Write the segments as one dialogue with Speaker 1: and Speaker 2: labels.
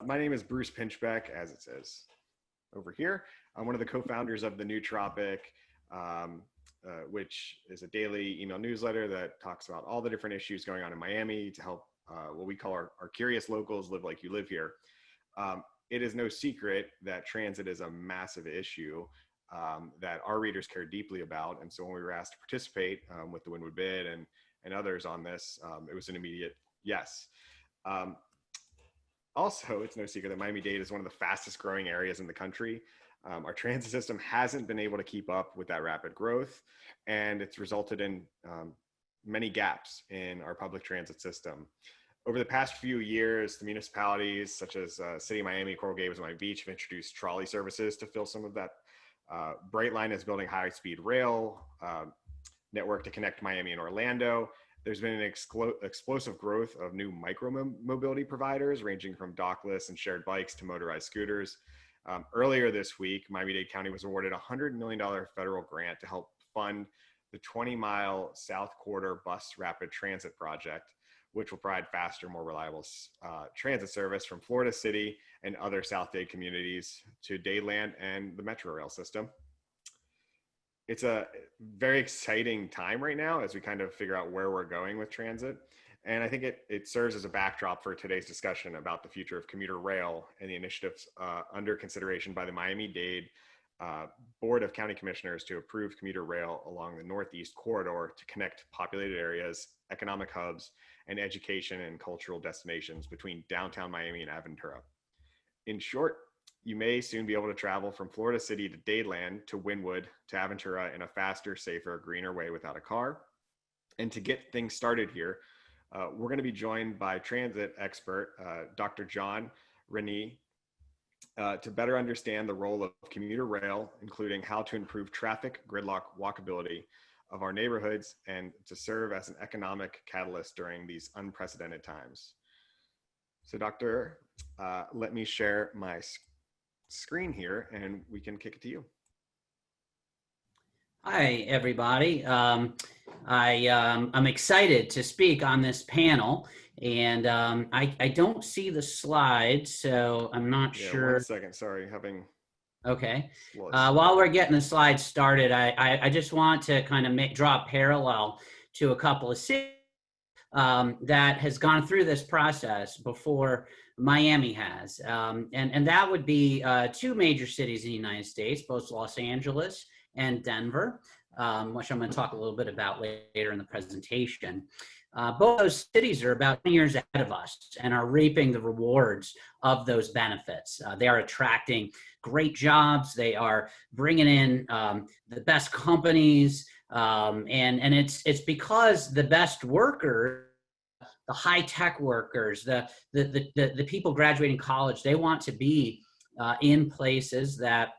Speaker 1: My name is Bruce Pinchbeck, as it says over here. I'm one of the co-founders of the new Tropic, which is a daily email newsletter that talks about all the different issues going on in Miami to help what we call our curious locals live like you live here. It is no secret that transit is a massive issue that our readers care deeply about. And so when we were asked to participate with the Wynwood bid and others on this, it was an immediate yes. Also, it's no secret that Miami-Dade is one of the fastest growing areas in the country. Our transit system hasn't been able to keep up with that rapid growth, and it's resulted in many gaps in our public transit system. Over the past few years, the municipalities such as City of Miami, Coral Gables, and Miami Beach have introduced trolley services to fill some of that. Brightline is building high-speed rail network to connect Miami and Orlando. There's been an explosive growth of new micro-mobility providers ranging from dockless and shared bikes to motorized scooters. Earlier this week, Miami-Dade County was awarded a $100 million federal grant to help fund the 20-mile South Corridor Bus Rapid Transit Project, which will provide faster, more reliable transit service from Florida City and other South Dade communities to Dadeland and the Metro Rail system. It's a very exciting time right now as we kind of figure out where we're going with transit. And I think it serves as a backdrop for today's discussion about the future of commuter rail and the initiatives under consideration by the Miami-Dade Board of County Commissioners to approve commuter rail along the Northeast Corridor to connect populated areas, economic hubs, and education and cultural destinations between downtown Miami and Aventura. In short, you may soon be able to travel from Florida City to Dadeland to Wynwood to Aventura in a faster, safer, greener way without a car. And to get things started here, we're going to be joined by transit expert, Dr. John Renne, to better understand the role of commuter rail, including how to improve traffic, gridlock, walkability of our neighborhoods, and to serve as an economic catalyst during these unprecedented times. So Doctor, let me share my screen here and we can kick it to you.
Speaker 2: Hi, everybody. I'm excited to speak on this panel, and I don't see the slides, so I'm not sure.
Speaker 1: 1 second, sorry, having.
Speaker 2: Okay. While we're getting the slides started, I just want to kind of draw a parallel to a couple of cities that has gone through this process before Miami has, and that would be two major cities in the United States, both Los Angeles and Denver, which I'm going to talk a little bit about later in the presentation. Both those cities are about 10 years ahead of us and are reaping the rewards of those benefits. They are attracting great jobs. They are bringing in the best companies, and it's because the best workers, the high-tech workers, the people graduating college, they want to be in places that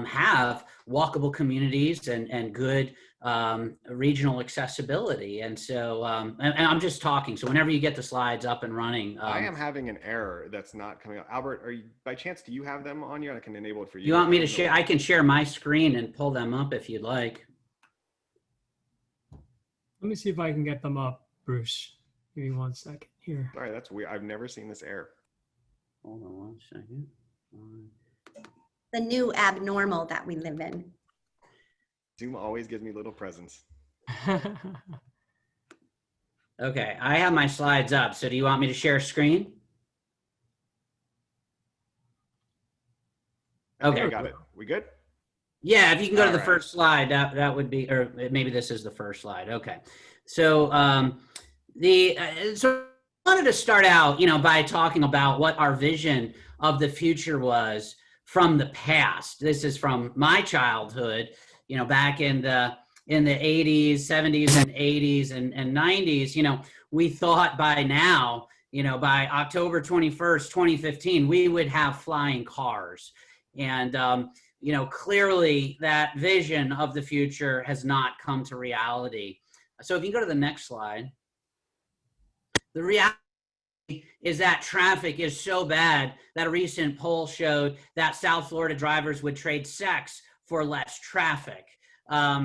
Speaker 2: have walkable communities and good regional accessibility. And so, and I'm just talking, so whenever you get the slides up and running.
Speaker 1: I am having an error that's not coming up. Albert, are you, by chance, do you have them on you? I can enable it for you.
Speaker 2: You want me to share? I can share my screen and pull them up if you'd like.
Speaker 3: Let me see if I can get them up, Bruce. Give me 1 second here.
Speaker 1: Sorry, that's weird. I've never seen this error.
Speaker 2: Hold on 1 second.
Speaker 4: The new abnormal that we live in.
Speaker 1: Zoom always gives me little presents.
Speaker 2: Okay, I have my slides up. So do you want me to share screen?
Speaker 1: Okay, I got it. We good?
Speaker 2: Yeah, if you can go to the first slide, that would be, or maybe this is the first slide. Okay, so so I wanted to start out, by talking about what our vision of the future was from the past. This is from my childhood, back in the 80s, 70s, and 80s and 90s. We thought by now, by October 21st, 2015, we would have flying cars. And, clearly that vision of the future has not come to reality. So if you go to the next slide, the reality is that traffic is so bad that a recent poll showed that South Florida drivers would trade sex for less traffic.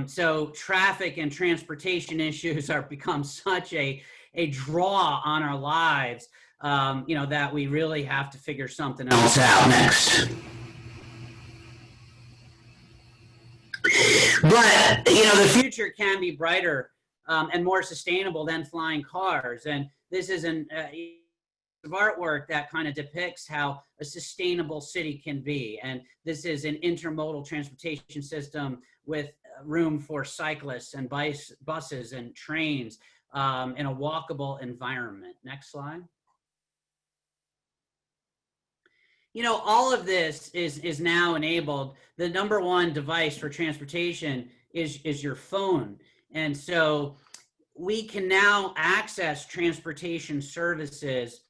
Speaker 2: So traffic and transportation issues are become such a draw on our lives that we really have to figure something else out next. But, the future can be brighter and more sustainable than flying cars. And this is an of artwork that kind of depicts how a sustainable city can be. And this is an intermodal transportation system with room for cyclists and buses and trains in a walkable environment. Next slide. All of this is now enabled. The number one device for transportation is your phone. And so we can now access transportation services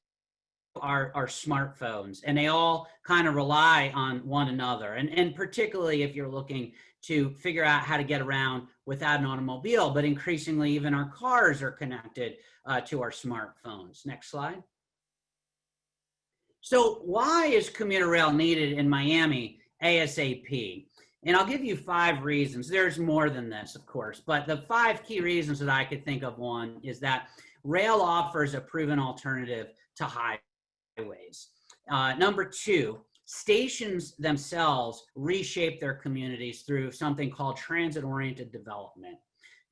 Speaker 2: our smartphones, and they all kind of rely on one another. And particularly if you're looking to figure out how to get around without an automobile, but increasingly even our cars are connected to our smartphones. Next slide. So why is commuter rail needed in Miami ASAP? And I'll give you 5 reasons. There's more than this, of course, but the 5 key reasons that I could think of. One is that rail offers a proven alternative to highways. Number 2, stations themselves reshape their communities through something called transit-oriented development.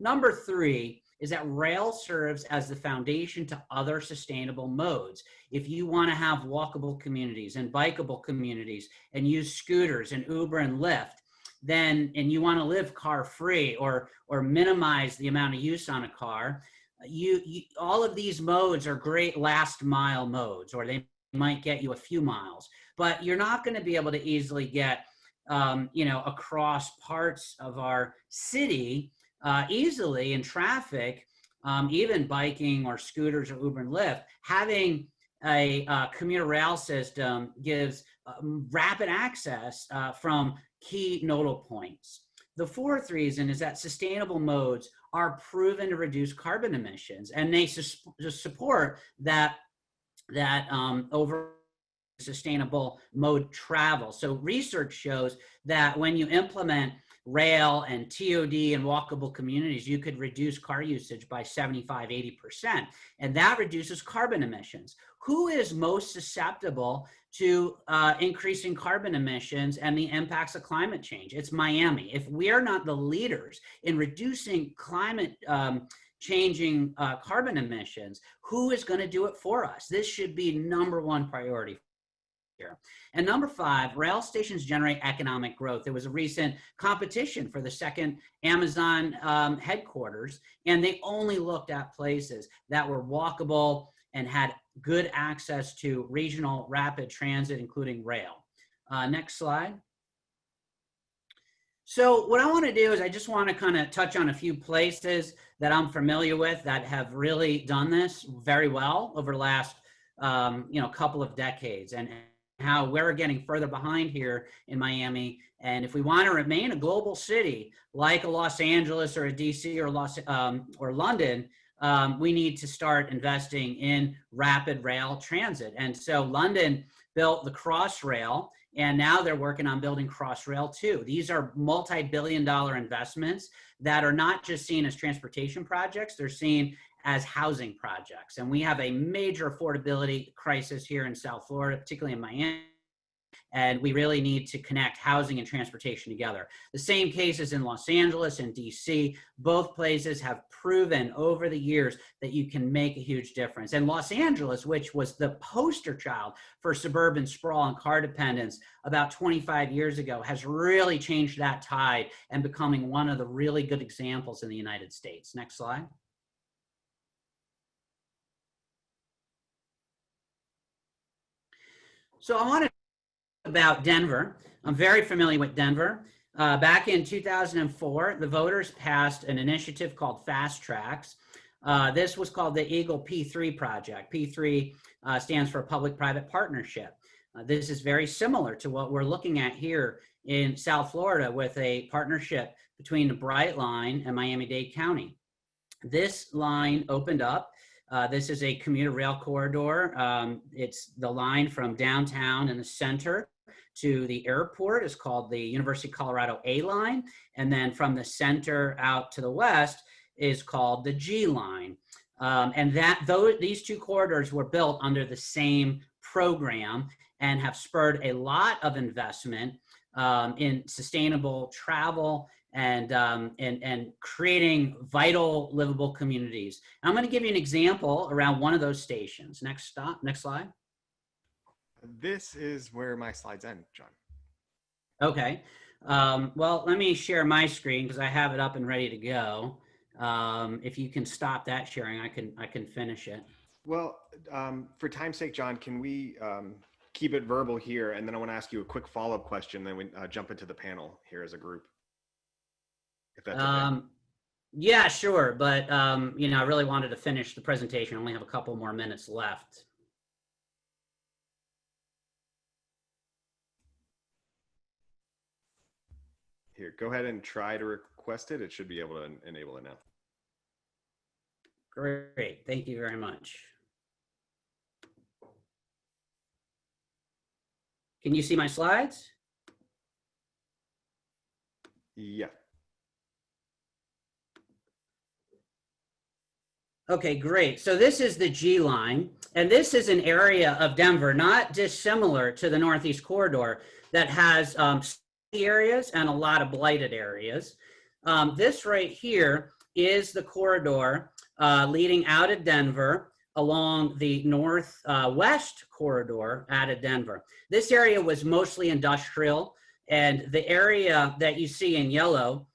Speaker 2: Number 3 is that rail serves as the foundation to other sustainable modes. If you want to have walkable communities and bikeable communities and use scooters and Uber and Lyft, and you want to live car-free or minimize the amount of use on a car, all of these modes are great last mile modes, or they might get you a few miles, but you're not going to be able to easily get across parts of our city easily in traffic, even biking or scooters or Uber and Lyft. Having a commuter rail system gives rapid access from key nodal points. The 4th reason is that sustainable modes are proven to reduce carbon emissions, and they support that over sustainable mode travel. So research shows that when you implement rail and TOD and walkable communities, you could reduce car usage by 75–80%, and that reduces carbon emissions. Who is most susceptible to increasing carbon emissions and the impacts of climate change? It's Miami. If we are not the leaders in reducing climate changing carbon emissions, who is going to do it for us? This should be number 1 priority here. And number 5, rail stations generate economic growth. There was a recent competition for the 2nd Amazon headquarters, and they only looked at places that were walkable and had good access to regional rapid transit, including rail. Next slide. So what I want to do is I just want to kind of touch on a few places that I'm familiar with that have really done this very well over the last couple of decades, and how we're getting further behind here in Miami. And if we want to remain a global city like a Los Angeles or a DC or London, we need to start investing in rapid rail transit. And so London built the Crossrail, and now they're working on building Crossrail 2. These are multi-billion-dollar investments that are not just seen as transportation projects, they're seen as housing projects. And we have a major affordability crisis here in South Florida, particularly in Miami, and we really need to connect housing and transportation together. The same cases in Los Angeles and DC. Both places have proven over the years that you can make a huge difference. And Los Angeles, which was the poster child for suburban sprawl and car dependence about 25 years ago, has really changed that tide and becoming one of the really good examples in the United States. Next slide. So I want to talk about Denver. I'm very familiar with Denver. Back in 2004, the voters passed an initiative called Fast Tracks. This was called the Eagle P3 project. P3 stands for Public-Private Partnership. This is very similar to what we're looking at here in South Florida with a partnership between the Bright Line and Miami-Dade County. This line opened up. This is a commuter rail corridor. It's the line from downtown in the center to the airport is called the University of Colorado A line. And then from the center out to the west is called the G line. And these two corridors were built under the same program and have spurred a lot of investment in sustainable travel and creating vital, livable communities. And I'm going to give you an example around one of those stations. Next slide.
Speaker 1: This is where my slides end, John.
Speaker 2: Okay. Well, let me share my screen because I have it up and ready to go. If you can stop that sharing, I can finish it.
Speaker 1: Well, for time's sake, John, can we keep it verbal here? And then I want to ask you a quick follow-up question, then we jump into the panel here as a group. If that's okay.
Speaker 2: Yeah, sure. But, I really wanted to finish the presentation. I only have a couple more minutes left.
Speaker 1: Here, go ahead and try to request it. It should be able to enable it now.
Speaker 2: Great. Thank you very much. Can you see my slides?
Speaker 1: Yeah.
Speaker 2: Okay, great. So this is the G line, and this is an area of Denver not dissimilar to the Northeast Corridor that has areas and a lot of blighted areas. This right here is the corridor leading out of Denver along the northwest corridor out of Denver. This area was mostly industrial, and the area that you see in yellow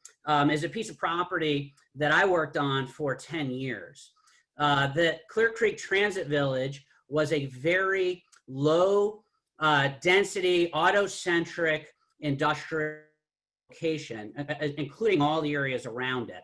Speaker 2: is a piece of property that I worked on for 10 years. The Clear Creek Transit Village was a very low density, auto-centric industrial location, including all the areas around it.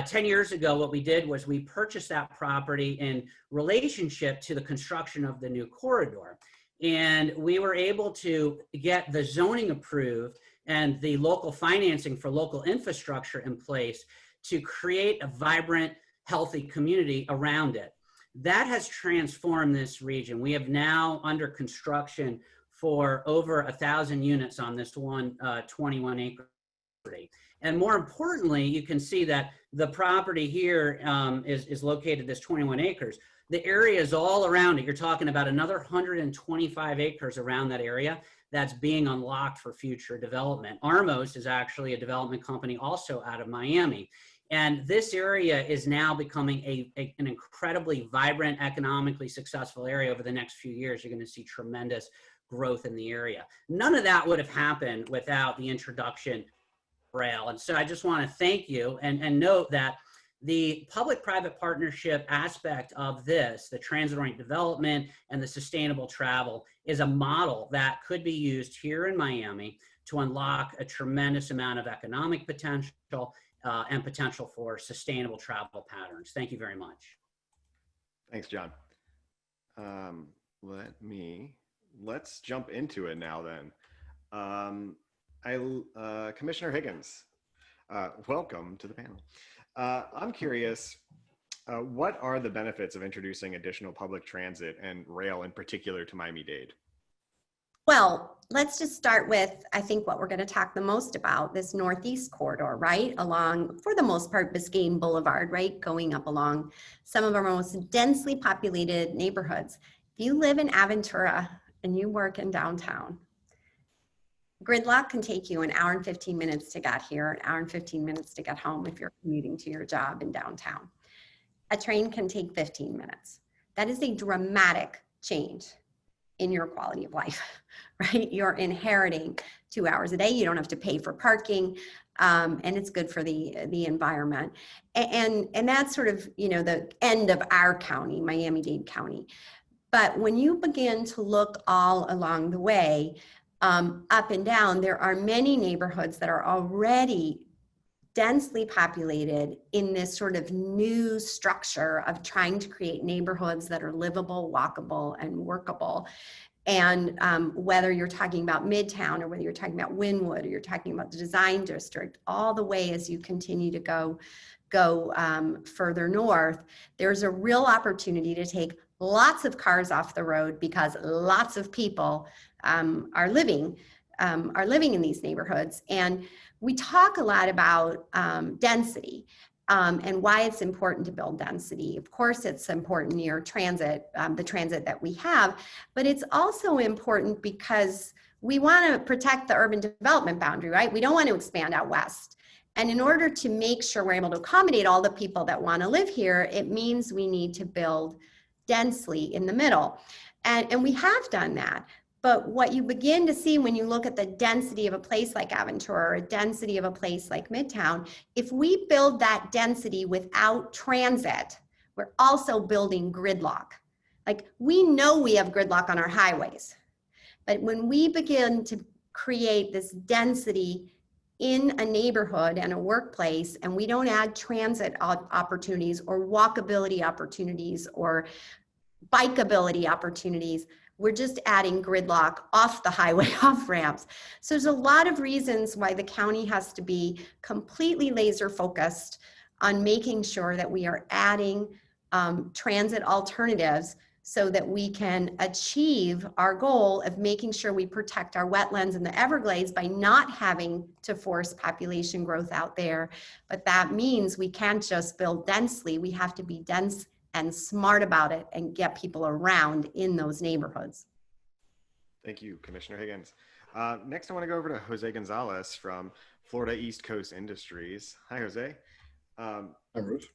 Speaker 2: 10 years ago, what we did was we purchased that property in relationship to the construction of the new corridor. And we were able to get the zoning approved and the local financing for local infrastructure in place to create a vibrant, healthy community around it. That has transformed this region. We have now under construction for over 1,000 units on this one 21-acre property. And more importantly, you can see that the property here is located, this 21 acres. The area is all around it. You're talking about another 125 acres around that area that's being unlocked for future development. Armos is actually a development company also out of Miami. And this area is now becoming an incredibly vibrant, economically successful area. Over the next few years, you're going to see tremendous growth in the area. None of that would have happened without the introduction of rail. And so I just want to thank you and note that the public-private partnership aspect of this, the transit-oriented development and the sustainable travel, is a model that could be used here in Miami to unlock a tremendous amount of economic potential and potential for sustainable travel patterns. Thank you very much.
Speaker 1: Thanks, John. Let's jump into it now then. Commissioner Higgins, welcome to the panel. I'm curious, what are the benefits of introducing additional public transit and rail in particular to Miami-Dade?
Speaker 4: Well, let's just start with, I think, what we're going to talk the most about, this Northeast corridor, right? Along, for the most part, Biscayne Boulevard, right? Going up along some of our most densely populated neighborhoods. If you live in Aventura and you work in downtown, gridlock can take you an hour and 15 minutes to get here, an hour and 15 minutes to get home if you're commuting to your job in downtown. A train can take 15 minutes. That is a dramatic change in your quality of life, right? You're inheriting 2 hours a day. You don't have to pay for parking, and it's good for the environment. And that's sort of, the end of our county, Miami-Dade County. But when you begin to look all along the way, up and down, there are many neighborhoods that are already densely populated in this sort of new structure of trying to create neighborhoods that are livable, walkable, and workable. And whether you're talking about Midtown or whether you're talking about Wynwood or you're talking about the design district, all the way as you continue to go further north, there's a real opportunity to take lots of cars off the road because lots of people are living in these neighborhoods. And we talk a lot about density. and why it's important to build density. Of course, it's important near transit, the transit that we have, but it's also important because we want to protect the urban development boundary, right? We don't want to expand out west. And in order to make sure we're able to accommodate all the people that want to live here, it means we need to build densely in the middle. And we have done that. But what you begin to see when you look at the density of a place like Aventura or a density of a place like Midtown, if we build that density without transit, we're also building gridlock. Like, we know we have gridlock on our highways, but when we begin to create this density in a neighborhood and a workplace, and we don't add transit opportunities or walkability opportunities or bikeability opportunities, we're just adding gridlock off the highway, off ramps. So there's a lot of reasons why the county has to be completely laser focused on making sure that we are adding transit alternatives so that we can achieve our goal of making sure we protect our wetlands and the Everglades by not having to force population growth out there. But that means we can't just build densely, we have to be dense and smart about it and get people around in those neighborhoods.
Speaker 1: Thank you, Commissioner Higgins. Next, I want to go over to Jose Gonzalez from Florida East Coast Industries. Hi, Jose.
Speaker 5: Hi, Bruce.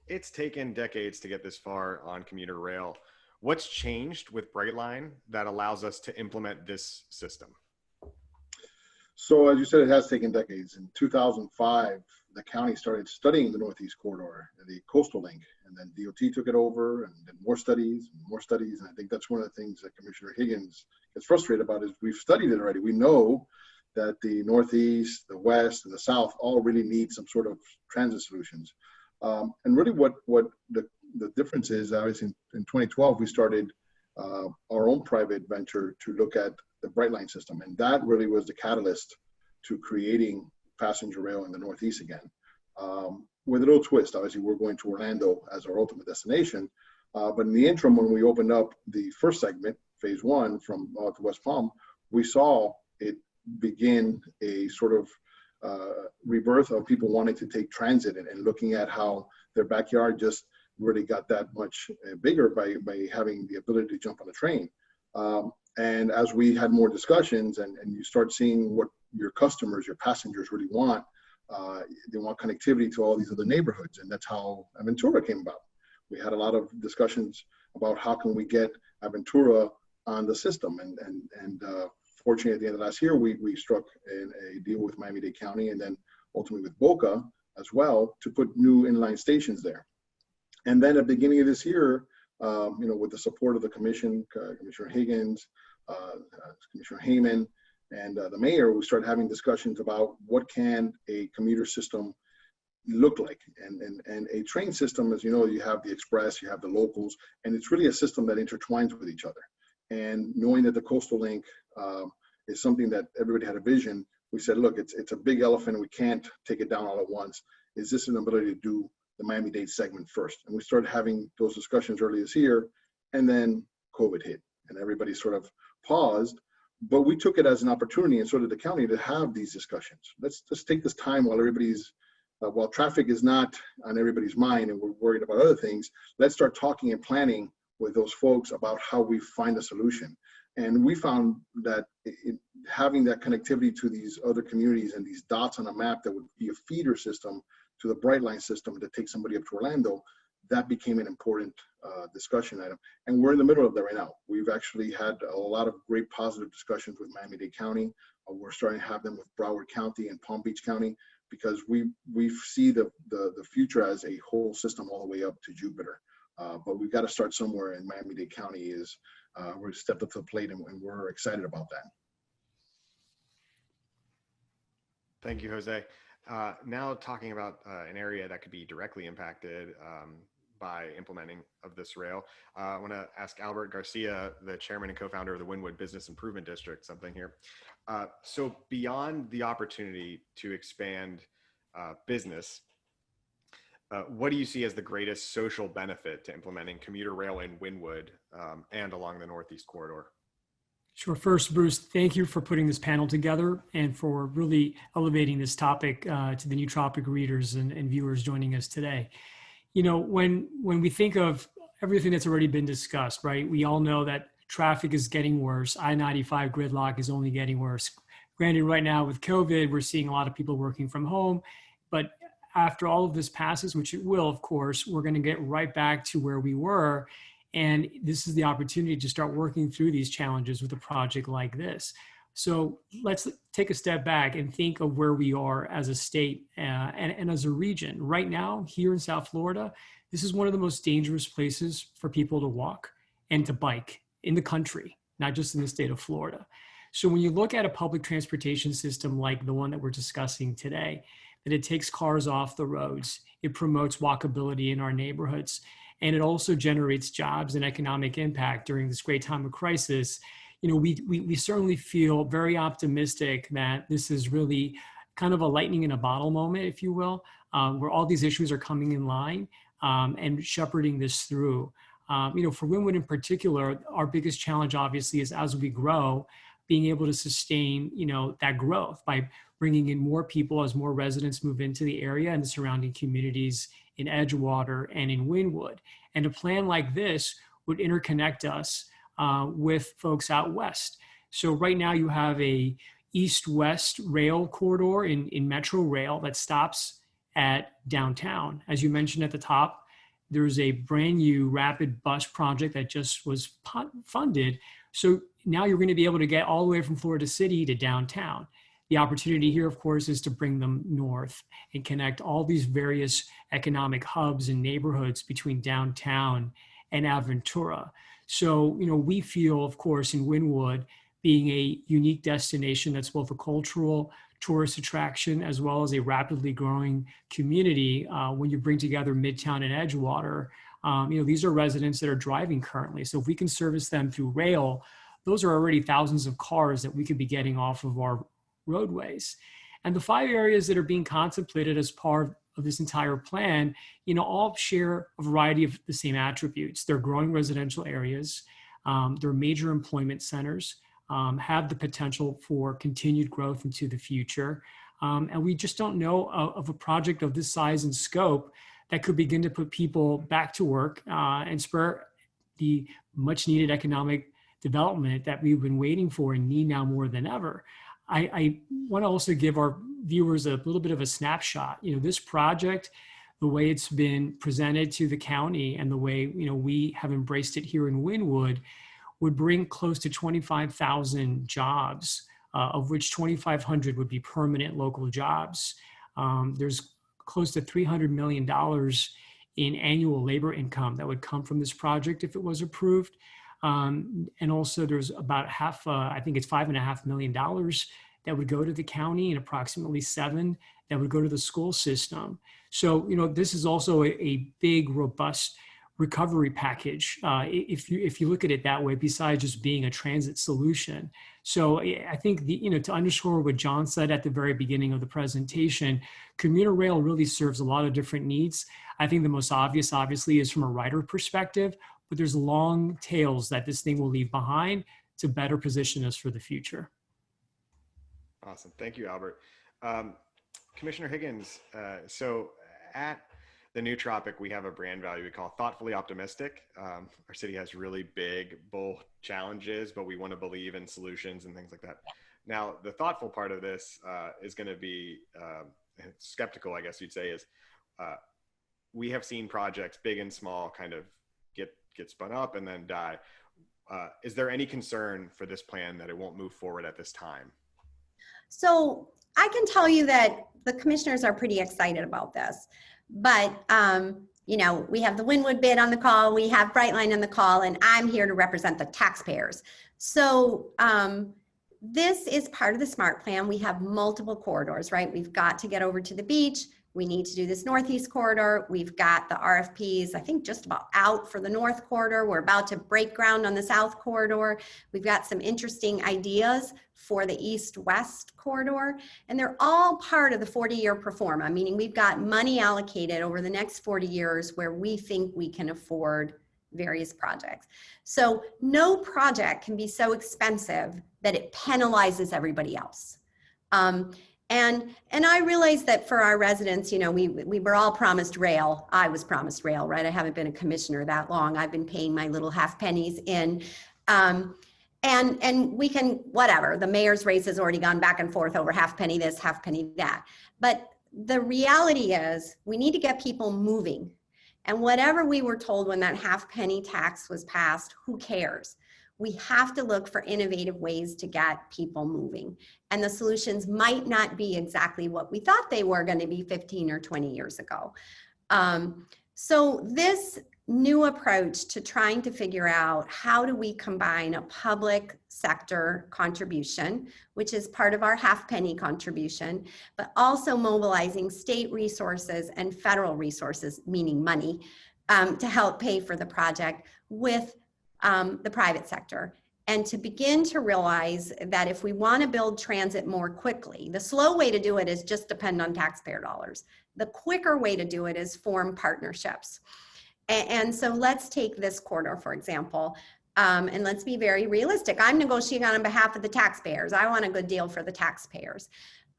Speaker 1: It's taken decades to get this far on commuter rail. What's changed with Brightline that allows us to implement this system?
Speaker 5: So as you said, it has taken decades. In 2005, the county started studying the Northeast Corridor, the coastal link, and then DOT took it over, and then more studies and more studies. And I think that's one of the things that Commissioner Higgins gets frustrated about is we've studied it already. We know that the Northeast, the West, and the South all really need some sort of transit solutions. And really what the difference is, obviously in 2012, we started our own private venture to look at the Brightline system. And that really was the catalyst to creating passenger rail in the Northeast again. With a little twist, obviously we're going to Orlando as our ultimate destination. But in the interim, when we opened up the first segment, phase one from to West Palm, we saw it begin a sort of rebirth of people wanting to take transit and looking at how their backyard just really got that much bigger by having the ability to jump on a train. And as we had more discussions and you start seeing what your customers, your passengers really want, they want connectivity to all these other neighborhoods. And that's how Aventura came about. We had a lot of discussions about how can we get Aventura on the system. And fortunately, at the end of last year, we struck a deal with Miami-Dade County and then ultimately with Boca as well to put new inline stations there. And then at the beginning of this year, with the support of the commission, Commissioner Higgins, Commissioner Heyman, and the mayor, we started having discussions about what can a commuter system look like. And a train system, as you know, you have the express, you have the locals, and it's really a system that intertwines with each other. And knowing that the coastal link is something that everybody had a vision, we said, look, it's a big elephant and we can't take it down all at once. Is this an ability to do the Miami-Dade segment first? And we started having those discussions early this year, and then COVID hit and everybody sort of paused, but we took it as an opportunity, and so did the county, to have these discussions. Let's just take this time while while traffic is not on everybody's mind and we're worried about other things, let's start talking and planning with those folks about how we find a solution. And we found that having that connectivity to these other communities and these dots on a map that would be a feeder system to the Brightline system to take somebody up to Orlando, that became an important discussion item. And we're in the middle of that right now. We've actually had a lot of great positive discussions with Miami-Dade County. We're starting to have them with Broward County and Palm Beach County, because we see the future as a whole system all the way up to Jupiter. But we've got to start somewhere, and Miami-Dade County we're stepped up to the plate, and we're excited about that.
Speaker 1: Thank you, Jose. Now talking about an area that could be directly impacted by implementing of this rail, I want to ask Albert Garcia, the chairman and co-founder of the Wynwood Business Improvement District, something here. So beyond the opportunity to expand business, what do you see as the greatest social benefit to implementing commuter rail in Wynwood and along the Northeast Corridor?
Speaker 3: Sure. First, Bruce, thank you for putting this panel together and for really elevating this topic to the new Tropic readers and viewers joining us today. You know, when we think of everything that's already been discussed, right, we all know that traffic is getting worse. I-95 gridlock is only getting worse. Granted, right now with COVID, we're seeing a lot of people working from home, but after all of this passes, which it will, of course, we're going to get right back to where we were. And this is the opportunity to start working through these challenges with a project like this. So let's take a step back and think of where we are as a state and as a region. Right now, here in South Florida, this is one of the most dangerous places for people to walk and to bike in the country, not just in the state of Florida. So when you look at a public transportation system like the one that we're discussing today, that it takes cars off the roads, it promotes walkability in our neighborhoods, and it also generates jobs and economic impact during this great time of crisis. You know, we certainly feel very optimistic that this is really kind of a lightning in a bottle moment, if you will, where all these issues are coming in line and shepherding this through. You know, for Wynwood in particular, our biggest challenge obviously is as we grow, being able to sustain, you know, that growth by bringing in more people as more residents move into the area and the surrounding communities in Edgewater and in Wynwood. And a plan like this would interconnect us with folks out west. So right now you have a east-west rail corridor in Metro Rail that stops at downtown. As you mentioned at the top, there's a brand new rapid bus project that just was funded. So now you're going to be able to get all the way from Florida City to downtown. The opportunity here, of course, is to bring them north and connect all these various economic hubs and neighborhoods between downtown and Aventura. So, you know, we feel, of course, in Wynwood, being a unique destination that's both a cultural tourist attraction as well as a rapidly growing community. When you bring together Midtown and Edgewater, you know, these are residents that are driving currently. So if we can service them through rail, those are already thousands of cars that we could be getting off of our roadways. And the 5 areas that are being contemplated as part of this entire plan, you know, all share a variety of the same attributes. They're growing residential areas, they're major employment centers, have the potential for continued growth into the future. And we just don't know of a project of this size and scope that could begin to put people back to work and spur the much needed economic development that we've been waiting for and need now more than ever. I want to also give our viewers a little bit of a snapshot. You know, this project, the way it's been presented to the county and the way, you know, we have embraced it here in Wynwood, would bring close to 25,000 jobs, of which 2,500 would be permanent local jobs. There's close to $300 million in annual labor income that would come from this project if it was approved. And also there's about I think it's $5.5 million that would go to the county and approximately $7 million that would go to the school system. So, you know, this is also a big, robust recovery package, if you look at it that way, besides just being a transit solution. So I think, you know, to underscore what John said at the very beginning of the presentation, commuter rail really serves a lot of different needs. I think the most obvious, obviously, is from a rider perspective, but there's long tails that this thing will leave behind to better position us for the future.
Speaker 1: Awesome. Thank you, Albert. Commissioner Higgins, so at the new Tropic, we have a brand value we call thoughtfully optimistic. Our city has really big, bold challenges, but we want to believe in solutions and things like that. Now, the thoughtful part of this is going to be skeptical, I guess you'd say, is we have seen projects, big and small, kind of get spun up and then die. Is there any concern for this plan that it won't move forward at this time?
Speaker 4: So I can tell you that the commissioners are pretty excited about this, but you know, we have the Wynwood bid on the call, we have Brightline on the call, and I'm here to represent the taxpayers. So this is part of the SMART plan. We have multiple corridors, right? We've got to get over to the beach. We need to do this Northeast corridor. We've got the RFPs, I think, just about out for the North corridor. We're about to break ground on the South corridor. We've got some interesting ideas for the East-West corridor, and they're all part of the 40-year pro forma, meaning we've got money allocated over the next 40 years where we think we can afford various projects. So no project can be so expensive that it penalizes everybody else. And I realize that for our residents, you know, we were all promised rail. I was promised rail, right? I haven't been a commissioner that long. I've been paying my little half pennies in. And we can, whatever, the mayor's race has already gone back and forth over half penny this, half penny that. But the reality is we need to get people moving. And whatever we were told when that half penny tax was passed, who cares? We have to look for innovative ways to get people moving. And the solutions might not be exactly what we thought they were going to be 15 or 20 years ago. So this new approach to trying to figure out how do we combine a public sector contribution, which is part of our half penny contribution, but also mobilizing state resources and federal resources, meaning money, to help pay for the project with the private sector. And to begin to realize that if we want to build transit more quickly, the slow way to do it is just depend on taxpayer dollars. The quicker way to do it is form partnerships. And so let's take this corridor, for example, and let's be very realistic. I'm negotiating on behalf of the taxpayers. I want a good deal for the taxpayers.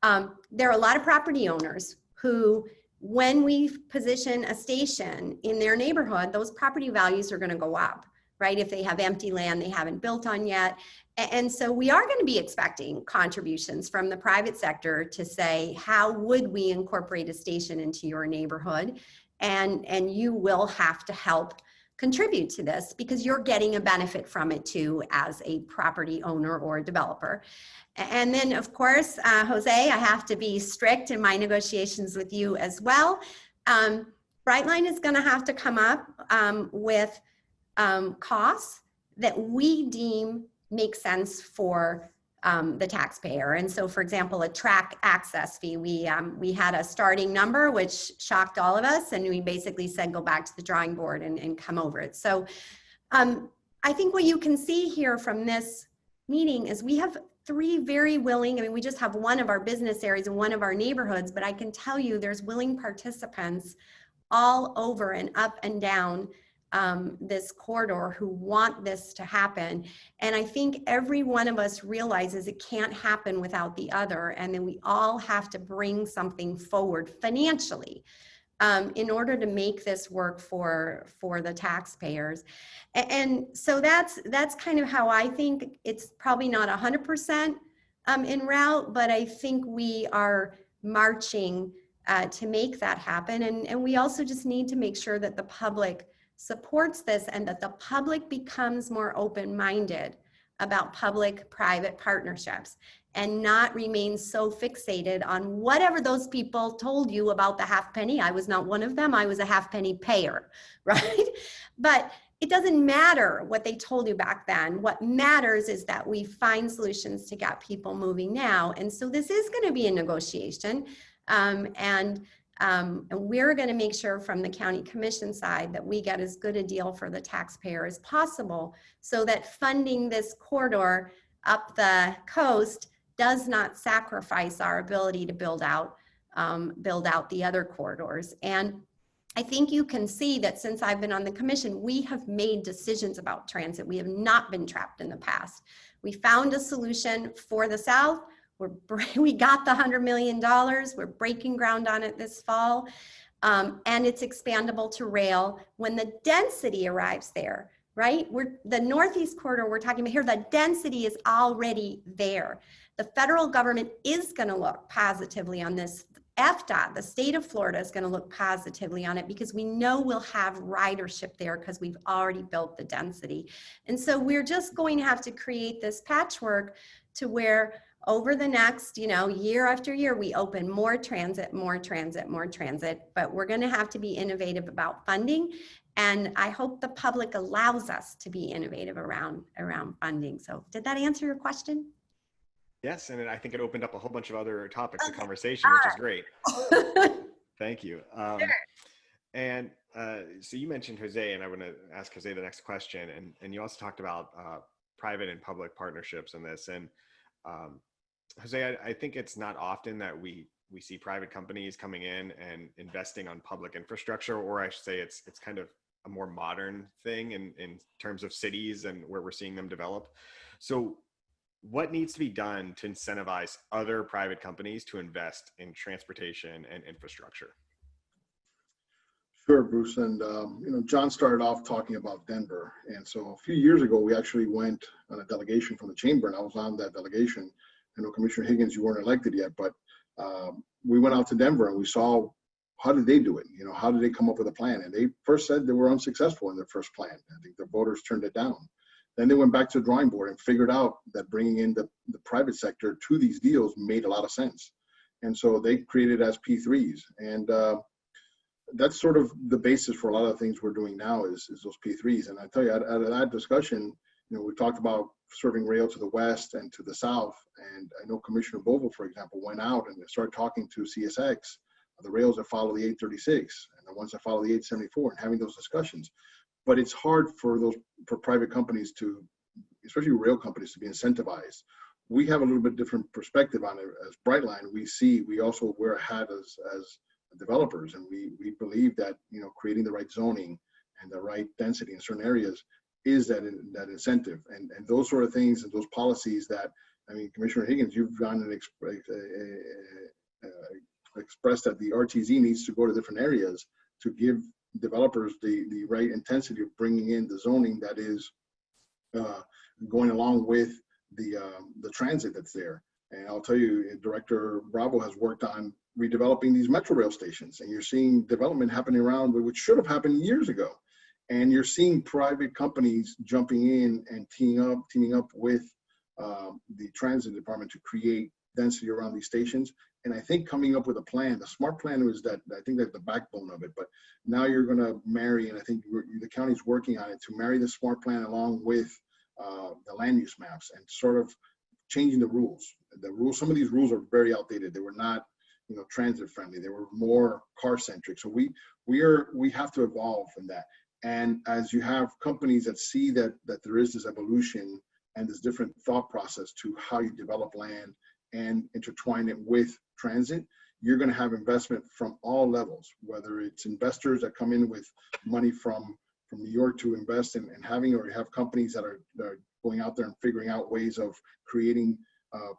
Speaker 4: There are a lot of property owners who, when we position a station in their neighborhood, those property values are going to go up, right? If they have empty land they haven't built on yet. And so we are going to be expecting contributions from the private sector to say, how would we incorporate a station into your neighborhood? And you will have to help contribute to this because you're getting a benefit from it too as a property owner or a developer. And then of course, Jose, I have to be strict in my negotiations with you as well. Brightline is going to have to come up with costs that we deem make sense for the taxpayer. And so, for example, a track access fee, we had a starting number which shocked all of us, and we basically said go back to the drawing board and come over it. So I think what you can see here from this meeting is we have three very willing, I mean, we just have one of our business areas and one of our neighborhoods, but I can tell you there's willing participants all over and up and down this corridor who want this to happen. And I think every one of us realizes it can't happen without the other. And then we all have to bring something forward financially in order to make this work for the taxpayers. And so that's kind of how I think. It's probably not 100% en route, but I think we are marching to make that happen. And we also just need to make sure that the public supports this and that the public becomes more open-minded about public-private partnerships and not remain so fixated on whatever those people told you about the half penny. I was not one of them. I was a half penny payer, right? But it doesn't matter what they told you back then. What matters is that we find solutions to get people moving now. And so this is going to be a negotiation. And we're going to make sure from the county commission side that we get as good a deal for the taxpayer as possible so that funding this corridor up the coast does not sacrifice our ability to build out the other corridors. And I think you can see that since I've been on the commission, we have made decisions about transit. We have not been trapped in the past. We found a solution for the South. We got the $100 million. We're breaking ground on it this fall. And it's expandable to rail when the density arrives there, right? The Northeast corridor we're talking about here, the density is already there. The federal government is going to look positively on this. FDOT, the state of Florida, is going to look positively on it because we know we'll have ridership there because we've already built the density. And so we're just going to have to create this patchwork to where over the next, year after year, we open more transit, but we're going to have to be innovative about funding. And I hope the public allows us to be innovative around funding. So did that answer your question?
Speaker 1: Yes, and I think it opened up a whole bunch of other topics of conversation, which is great. Thank you.
Speaker 4: Sure.
Speaker 1: And so you mentioned Jose, and I want to ask Jose the next question. And you also talked about private and public partnerships in this. And Jose, I think it's not often that we see private companies coming in and investing on public infrastructure, or I should say it's kind of a more modern thing in terms of cities and where we're seeing them develop. So what needs to be done to incentivize other private companies to invest in transportation and infrastructure?
Speaker 5: Sure, Bruce. And, John started off talking about Denver. And so a few years ago, we actually went on a delegation from the chamber, and I was on that delegation. I know Commissioner Higgins, you weren't elected yet, but we went out to Denver and we saw, how did they do it? How did they come up with a plan? And they first said they were unsuccessful in their first plan. I think the voters turned it down. Then they went back to the drawing board and figured out that bringing in the private sector to these deals made a lot of sense. And so they created as P3s. And that's sort of the basis for a lot of the things we're doing now is those P3s. And I tell you, out of that discussion, we talked about serving rail to the west and to the south. And I know Commissioner Bovo, for example, went out and started talking to CSX, the rails that follow the 836 and the ones that follow the 874, and having those discussions. But it's hard for private companies to, especially rail companies, to be incentivized. We have a little bit different perspective on it. As Brightline, we also wear a hat as developers, and we believe that creating the right zoning and the right density in certain areas is that incentive, and those sort of things and those policies that, Commissioner Higgins, you've gone and expressed that the RTZ needs to go to different areas to give developers the right intensity of bringing in the zoning that is going along with the transit that's there. And I'll tell you, Director Bravo has worked on redeveloping these metro rail stations, and you're seeing development happening around, which should have happened years ago. And you're seeing private companies jumping in and teaming up with the transit department to create density around these stations. And I think coming up with a plan, the smart plan was that, I think that's the backbone of it, but now you're going to marry, and I think the county's working on it, to marry the smart plan along with the land use maps and sort of changing the rules. Some of these rules are very outdated. They were not, transit friendly. They were more car centric. So we have to evolve in that. And as you have companies that see that there is this evolution and this different thought process to how you develop land and intertwine it with transit, you're going to have investment from all levels, whether it's investors that come in with money from New York to invest in and having, or you have companies that are going out there and figuring out ways of creating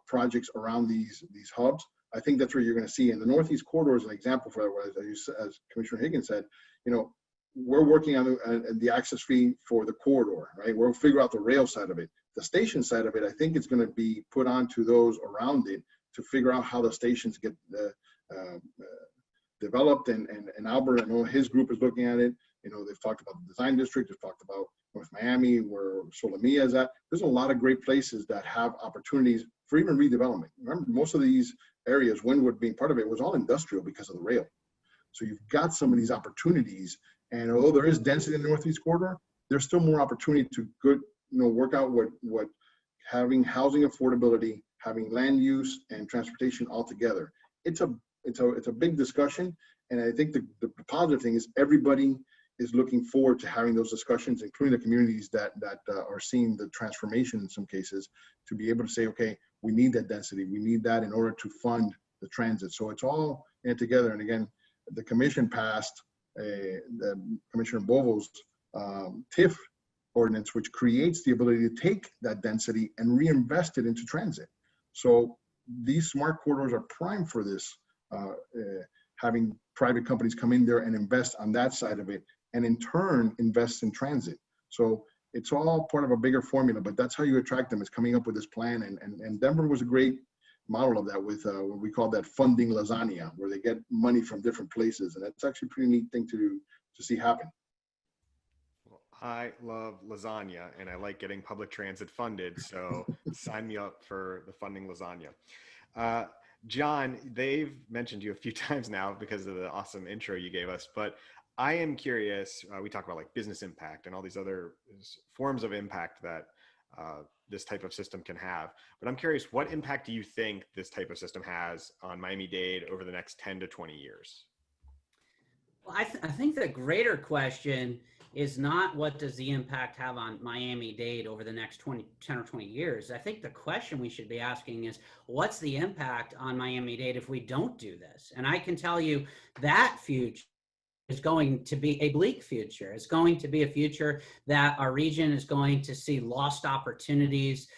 Speaker 5: projects around these hubs. I think that's where you're going to see. And the Northeast Corridor is an example for that. As Commissioner Higgins said, we're working on the access fee for the corridor, right? We'll figure out the rail side of it. The station side of it, I think it's going to be put onto those around it to figure out how the stations get developed. And Albert, I know his group is looking at it. They've talked about the design district. They've talked about North Miami, where Solomia is at. There's a lot of great places that have opportunities for even redevelopment. Remember, most of these areas, Wynwood being part of it, was all industrial because of the rail. So you've got some of these opportunities. And although there is density in the Northeast Corridor, there's still more opportunity to work out what having housing affordability, having land use and transportation all together. It's a big discussion. And I think the positive thing is everybody is looking forward to having those discussions, including the communities that are seeing the transformation in some cases, to be able to say, okay, we need that density. We need that in order to fund the transit. So it's all in together. And again, the commission passed Commissioner Bovo's TIF ordinance, which creates the ability to take that density and reinvest it into transit. So these smart corridors are prime for this, having private companies come in there and invest on that side of it, and in turn invest in transit. So it's all part of a bigger formula, but that's how you attract them, is coming up with this plan. And Denver was a great model of that, with what we call that funding lasagna, where they get money from different places. And that's actually a pretty neat thing to see happen.
Speaker 1: Well, I love lasagna and I like getting public transit funded. So sign me up for the funding lasagna. John, they've mentioned you a few times now because of the awesome intro you gave us, but I am curious, we talk about like business impact and all these other forms of impact that this type of system can have. But I'm curious, what impact do you think this type of system has on Miami-Dade over the next 10 to 20 years?
Speaker 2: Well, I think the greater question is not what does the impact have on Miami-Dade over the next 10 or 20 years. I think the question we should be asking is, what's the impact on Miami-Dade if we don't do this? And I can tell you that future is going to be a bleak future. It's going to be a future that our region is going to see lost opportunities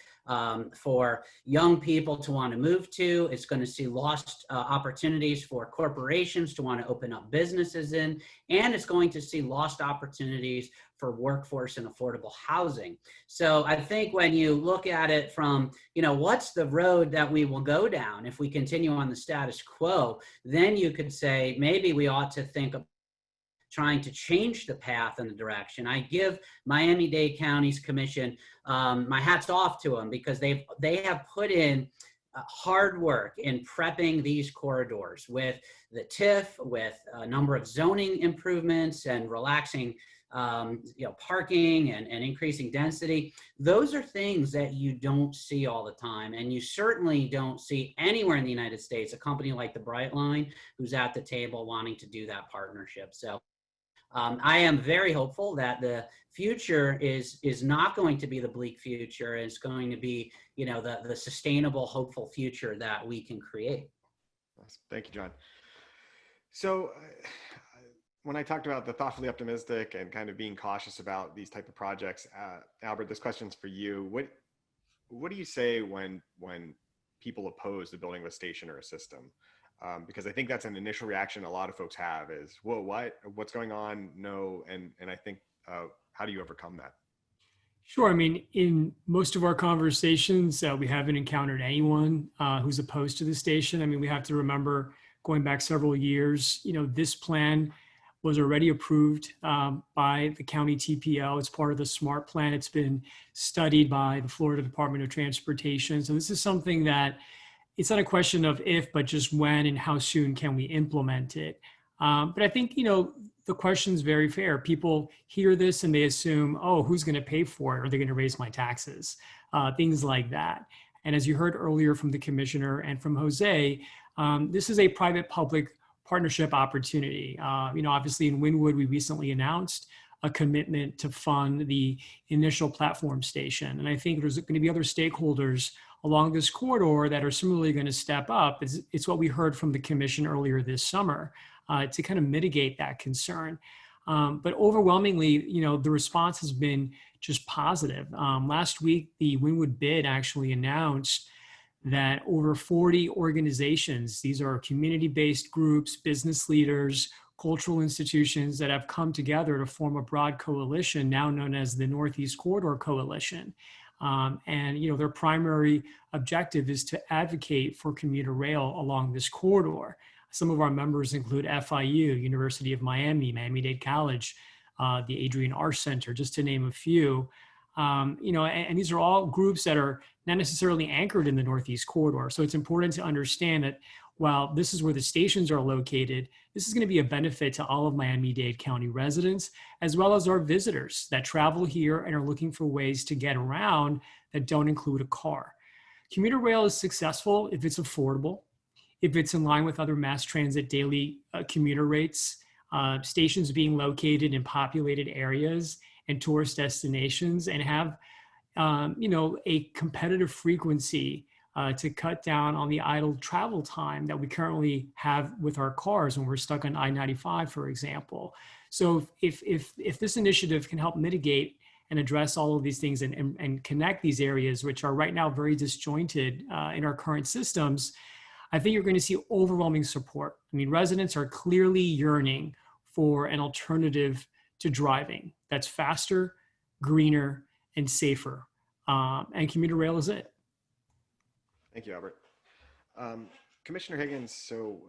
Speaker 2: for young people to want to move to. It's going to see lost opportunities for corporations to want to open up businesses in, and it's going to see lost opportunities for workforce and affordable housing. So I think when you look at it from, what's the road that we will go down if we continue on the status quo, then you could say maybe we ought to think of trying to change the path and the direction. I give Miami-Dade County's commission my hats off to them, because they have put in hard work in prepping these corridors with the TIF, with a number of zoning improvements and relaxing parking and increasing density. Those are things that you don't see all the time. And you certainly don't see anywhere in the United States a company like the Brightline who's at the table wanting to do that partnership. So I am very hopeful that the future is not going to be the bleak future. It's going to be, the sustainable, hopeful future that we can create.
Speaker 1: Awesome. Thank you, John. So when I talked about the thoughtfully optimistic and kind of being cautious about these type of projects, Albert, this question's for you. What do you say when people oppose the building of a station or a system? Because I think that's an initial reaction a lot of folks have is, whoa, what's going on? No. And I think, how do you overcome that?
Speaker 3: Sure. I mean, in most of our conversations, we haven't encountered anyone who's opposed to the station. I mean, we have to remember going back several years, this plan was already approved by the county TPO. It's part of the SMART plan. It's been studied by the Florida Department of Transportation. So this is something that it's not a question of if, but just when and how soon can we implement it. But I think, the question is very fair. People hear this and they assume, oh, who's going to pay for it? Are they going to raise my taxes? Things like that. And as you heard earlier from the commissioner and from Jose, this is a private-public partnership opportunity. Obviously in Wynwood, we recently announced a commitment to fund the initial platform station. And I think there's going to be other stakeholders along this corridor that are similarly going to step up. It's what we heard from the commission earlier this summer to kind of mitigate that concern. But overwhelmingly, the response has been just positive. Last week, the Wynwood bid actually announced that over 40 organizations, these are community-based groups, business leaders, cultural institutions that have come together to form a broad coalition now known as the Northeast Corridor Coalition. And their primary objective is to advocate for commuter rail along this corridor. Some of our members include FIU, University of Miami, Miami-Dade College, the Adrian R. Center, just to name a few. And these are all groups that are not necessarily anchored in the Northeast Corridor. So it's important to understand that while this is where the stations are located, this is going to be a benefit to all of Miami-Dade County residents, as well as our visitors that travel here and are looking for ways to get around that don't include a car. Commuter rail is successful if it's affordable, if it's in line with other mass transit daily commuter rates, stations being located in populated areas and tourist destinations, and have a competitive frequency to cut down on the idle travel time that we currently have with our cars when we're stuck on I-95, for example. So if this initiative can help mitigate and address all of these things and connect these areas, which are right now very disjointed in our current systems, I think you're going to see overwhelming support. I mean, residents are clearly yearning for an alternative to driving that's faster, greener, and safer. And commuter rail is it.
Speaker 1: Thank you, Albert. Commissioner Higgins, so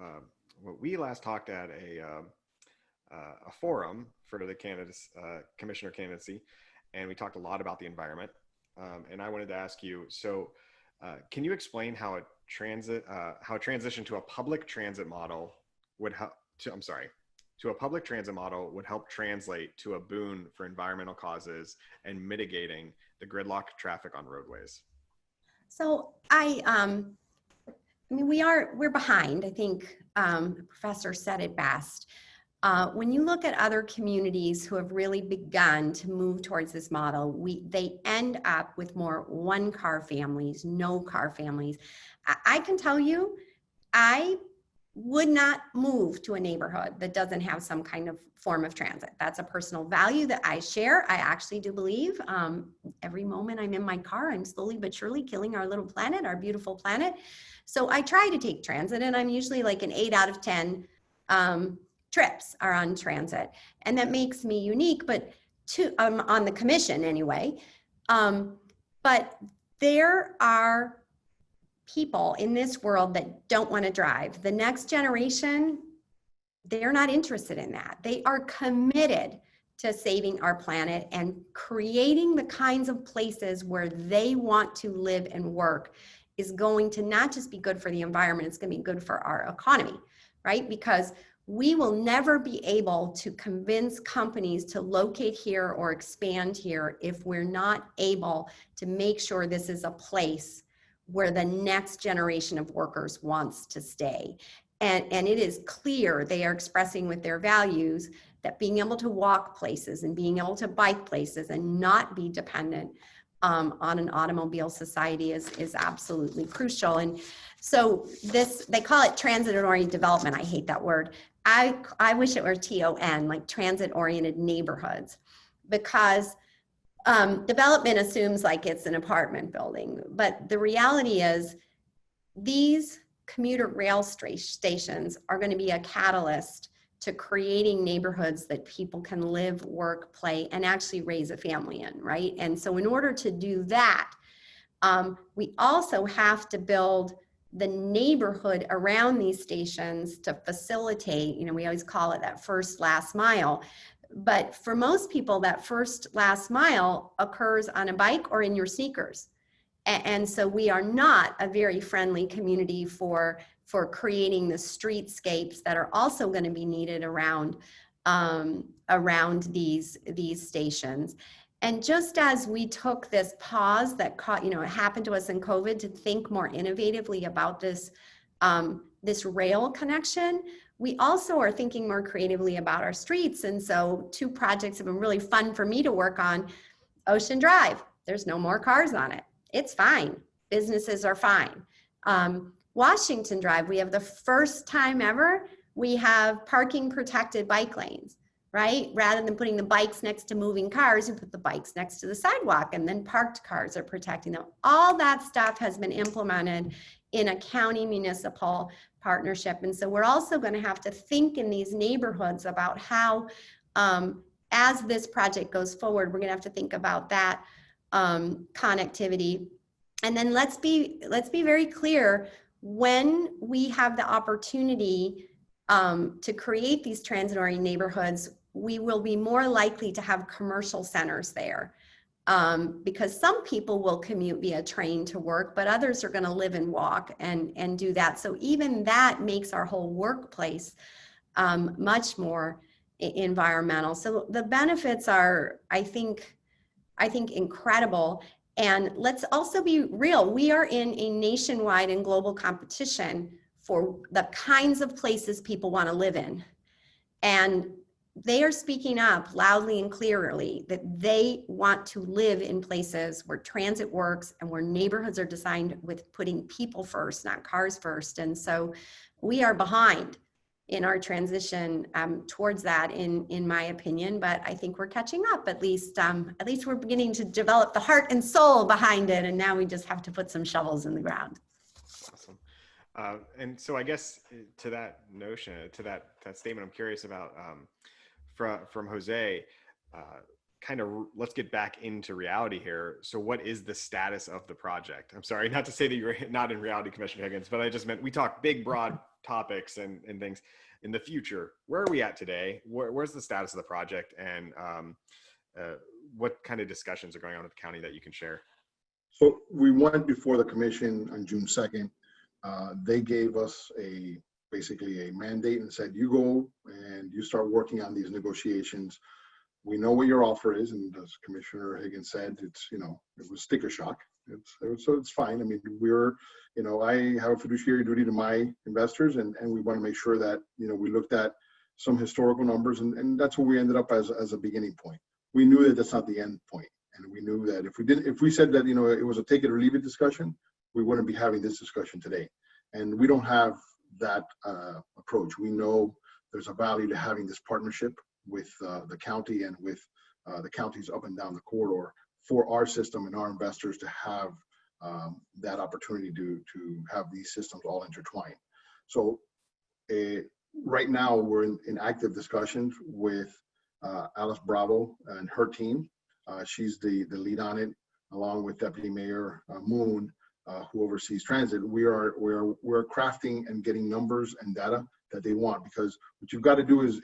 Speaker 1: we last talked at a forum for the candidates, commissioner candidacy, and we talked a lot about the environment. And I wanted to ask you, so can you explain how a transition to a public transit model would help to a public transit model would help translate to a boon for environmental causes and mitigating the gridlock traffic on roadways?
Speaker 4: So we're behind. I think the professor said it best. When you look at other communities who have really begun to move towards this model, they end up with more one-car families, no-car families. I can tell you, I would not move to a neighborhood that doesn't have some kind of form of transit. That's a personal value that I share. I actually do believe every moment I'm in my car, I'm slowly but surely killing our little planet, our beautiful planet. So I try to take transit, and I'm usually like an 8 out of 10 trips are on transit. And that makes me unique, but on the commission anyway. But there are people in this world that don't want to drive. The next generation, they're not interested in that. They are committed to saving our planet and creating the kinds of places where they want to live and work is going to not just be good for the environment, it's going to be good for our economy, right? Because we will never be able to convince companies to locate here or expand here if we're not able to make sure this is a place where the next generation of workers wants to stay. And it is clear they are expressing with their values that being able to walk places and being able to bike places and not be dependent on an automobile society is absolutely crucial. And so this, they call it transit-oriented development. I hate that word. I wish it were TON, like transit-oriented neighborhoods, because development assumes like it's an apartment building, but the reality is these commuter rail stations are going to be a catalyst to creating neighborhoods that people can live, work, play, and actually raise a family in, right? And so in order to do that, we also have to build the neighborhood around these stations to facilitate, you know, we always call it that first last mile. But for most people, that first last mile occurs on a bike or in your sneakers. And so we are not a very friendly community for creating the streetscapes that are also going to be needed around these stations. And just as we took this pause that it happened to us in COVID to think more innovatively about this rail connection, we also are thinking more creatively about our streets. And so 2 projects have been really fun for me to work on. Ocean Drive, there's no more cars on it. It's fine. Businesses are fine. Washington Drive, we have the first time ever, we have parking protected bike lanes, right? Rather than putting the bikes next to moving cars, you put the bikes next to the sidewalk, and then parked cars are protecting them. All that stuff has been implemented in a county municipal partnership. And so we're also going to have to think in these neighborhoods about how, as this project goes forward, we're going to have to think about that connectivity. And then let's be very clear, when we have the opportunity to create these transit-oriented neighborhoods, we will be more likely to have commercial centers there. Because some people will commute via train to work, but others are going to live and walk and do that. So even that makes our whole workplace much more environmental. So the benefits are, I think incredible. And let's also be real. We are in a nationwide and global competition for the kinds of places people want to live in. And they are speaking up loudly and clearly that they want to live in places where transit works and where neighborhoods are designed with putting people first, not cars first. And so we are behind in our transition towards that, in my opinion, but I think we're catching up. At least we're beginning to develop the heart and soul behind it, and now we just have to put some shovels in the ground.
Speaker 1: Awesome. And so I guess to that notion, to that statement, I'm curious about from Jose, kind of let's get back into reality here. So what is the status of the project? I'm sorry, not to say that you're not in reality, Commissioner Higgins, but I just meant we talk big, broad topics and things in the future. Where are we at today? Where's the status of the project, and what kind of discussions are going on with the county that you can share?
Speaker 5: So we went before the commission on June 2nd. They gave us basically a mandate and said, you go and you start working on these negotiations. We know what your offer is, and as Commissioner Higgins said, it's, it was sticker shock. So it's fine. I mean, I have a fiduciary duty to my investors, and we want to make sure that, we looked at some historical numbers, and that's where we ended up as a beginning point. We knew that that's not the end point, and we knew that if we said that, it was a take it or leave it discussion, we wouldn't be having this discussion today. And we don't have that approach. We know there's a value to having this partnership with the county and with the counties up and down the corridor for our system and our investors to have that opportunity to have these systems all intertwined. So right now we're in active discussions with Alice Bravo and her team. She's the lead on it, along with Deputy Mayor Moon, who oversees transit. We're crafting and getting numbers and data that they want, because what you've got to do is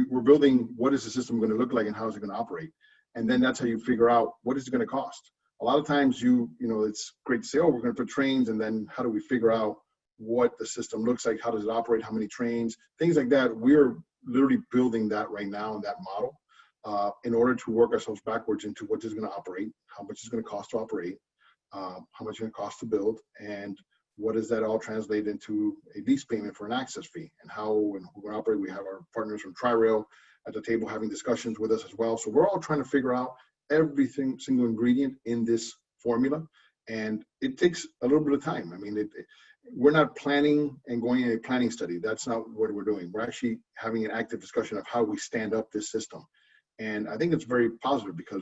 Speaker 5: we're building, what is the system going to look like and how is it going to operate? And then that's how you figure out what is it going to cost. A lot of times you know, it's great to say, oh, we're going to put trains, and then how do we figure out what the system looks like? How does it operate? How many trains? Things like that. We're literally building that right now in that model in order to work ourselves backwards into what is going to operate, how much is going to cost to operate, how much is going to cost to build, and what does that all translate into a lease payment for an access fee, and how and who we're going to operate. We have our partners from Tri-Rail at the table having discussions with us as well. So we're all trying to figure out everything, single ingredient in this formula, and it takes a little bit of time. I mean, we're not planning and going in a planning study. That's not what we're doing. We're actually having an active discussion of how we stand up this system. And I think it's very positive, because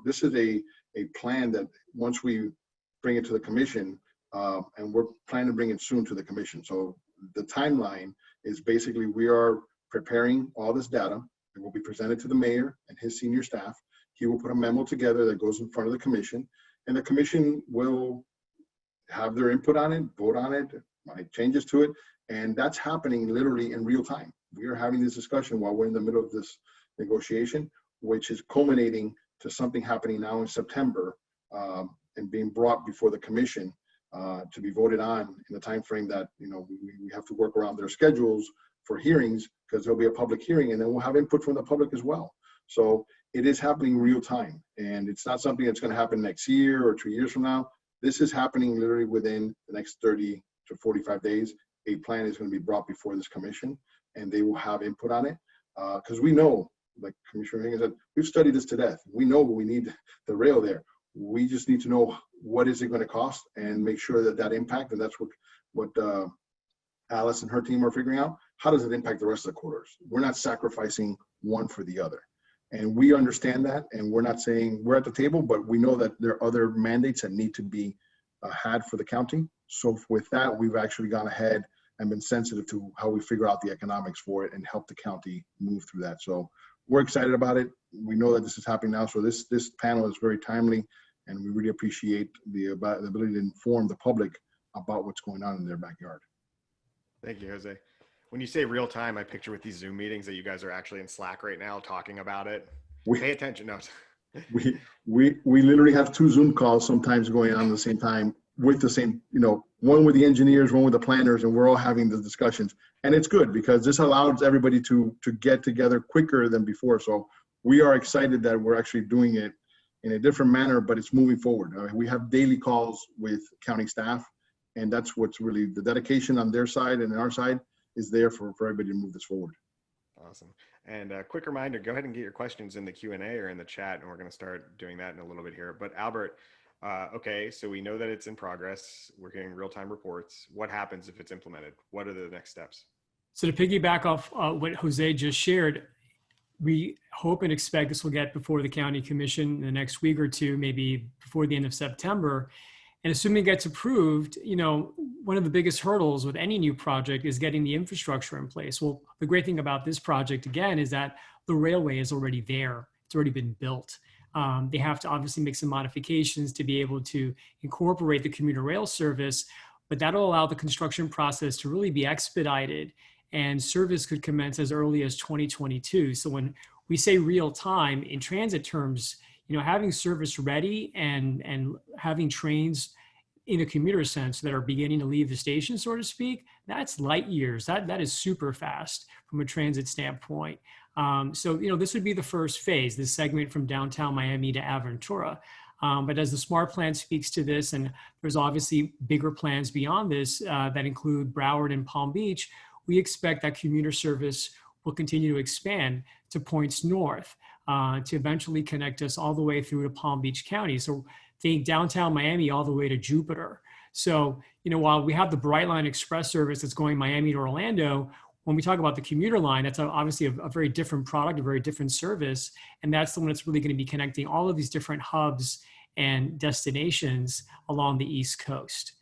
Speaker 5: this is a plan that once we bring it to the commission, and we're planning to bring it soon to the commission. So the timeline is basically we are preparing all this data. It will be presented to the mayor and his senior staff. He will put a memo together that goes in front of the commission, and the commission will have their input on it, vote on it, make changes to it. And that's happening literally in real time. We are having this discussion while we're in the middle of this negotiation, which is culminating to something happening now in September and being brought before the commission to be voted on in the time frame that, you know, we have to work around their schedules for hearings, because there'll be a public hearing, and then we'll have input from the public as well. So it is happening real time, and it's not something that's going to happen next year or 2 years from now. This is happening literally within the next 30 to 45 days. A plan is going to be brought before this commission, and they will have input on it, because we know, like Commissioner Higgins said, we've studied this to death. We know we need the rail there. We just need to know what is it going to cost and make sure that that impact, and that's what Alice and her team are figuring out. How does it impact the rest of the corridors? We're not sacrificing one for the other. And we understand that, and we're not saying we're at the table, but we know that there are other mandates that need to be had for the county. So with that, we've actually gone ahead and been sensitive to how we figure out the economics for it and help the county move through that. So we're excited about it. We know that this is happening now. So this panel is very timely, and we really appreciate the ability to inform the public about what's going on in their backyard.
Speaker 1: Thank you, Jose. When you say real time, I picture with these Zoom meetings that you guys are actually in Slack right now talking about it. Pay attention. No.
Speaker 5: We literally have 2 Zoom calls sometimes going on at the same time with the same, you know, one with the engineers, one with the planners, and we're all having the discussions. And it's good, because this allows everybody to get together quicker than before. So we are excited that we're actually doing it in a different manner, but it's moving forward. We have daily calls with county staff, and that's what's really the dedication on their side and our side is there for everybody to move this forward.
Speaker 1: Awesome. And a quick reminder, go ahead and get your questions in the Q&A or in the chat, and we're going to start doing that in a little bit here. But Albert, okay, so we know that it's in progress. We're getting real-time reports. What happens if it's implemented? What are the next steps?
Speaker 3: So to piggyback off what Jose just shared, we hope and expect this will get before the county commission in the next week or two, maybe before the end of September. And assuming it gets approved, you know, one of the biggest hurdles with any new project is getting the infrastructure in place. Well, the great thing about this project, again, is that the railway is already there. It's already been built. They have to obviously make some modifications to be able to incorporate the commuter rail service, but that'll allow the construction process to really be expedited, and service could commence as early as 2022. So when we say real time in transit terms, you know, having service ready and having trains in a commuter sense that are beginning to leave the station, so to speak, that's light years. That is super fast from a transit standpoint. So, you know, this would be the first phase, this segment from downtown Miami to Aventura. But as the SMART plan speaks to this, and there's obviously bigger plans beyond this that include Broward and Palm Beach, we expect that commuter service will continue to expand to points north to eventually connect us all the way through to Palm Beach County. So think downtown Miami all the way to Jupiter. So, while we have the Brightline Express service that's going Miami to Orlando, when we talk about the commuter line, that's obviously a very different product, a very different service. And that's the one that's really going to be connecting all of these different hubs and destinations along the East Coast.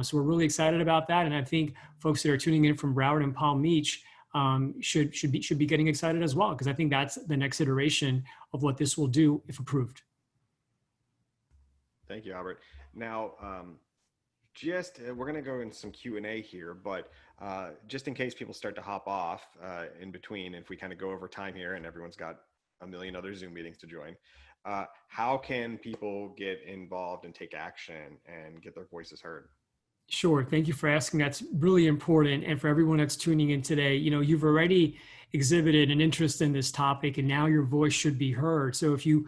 Speaker 3: So we're really excited about that. And I think folks that are tuning in from Broward and Palm Beach should be getting excited as well, because I think that's the next iteration of what this will do if approved.
Speaker 1: Thank you, Albert. Now, we're going to go in some Q&A here, but just in case people start to hop off in between, if we kind of go over time here and everyone's got a million other Zoom meetings to join, how can people get involved and take action and get their voices heard?
Speaker 3: Sure. Thank you for asking. That's really important. And for everyone that's tuning in today, you've already exhibited an interest in this topic, and now your voice should be heard. So if you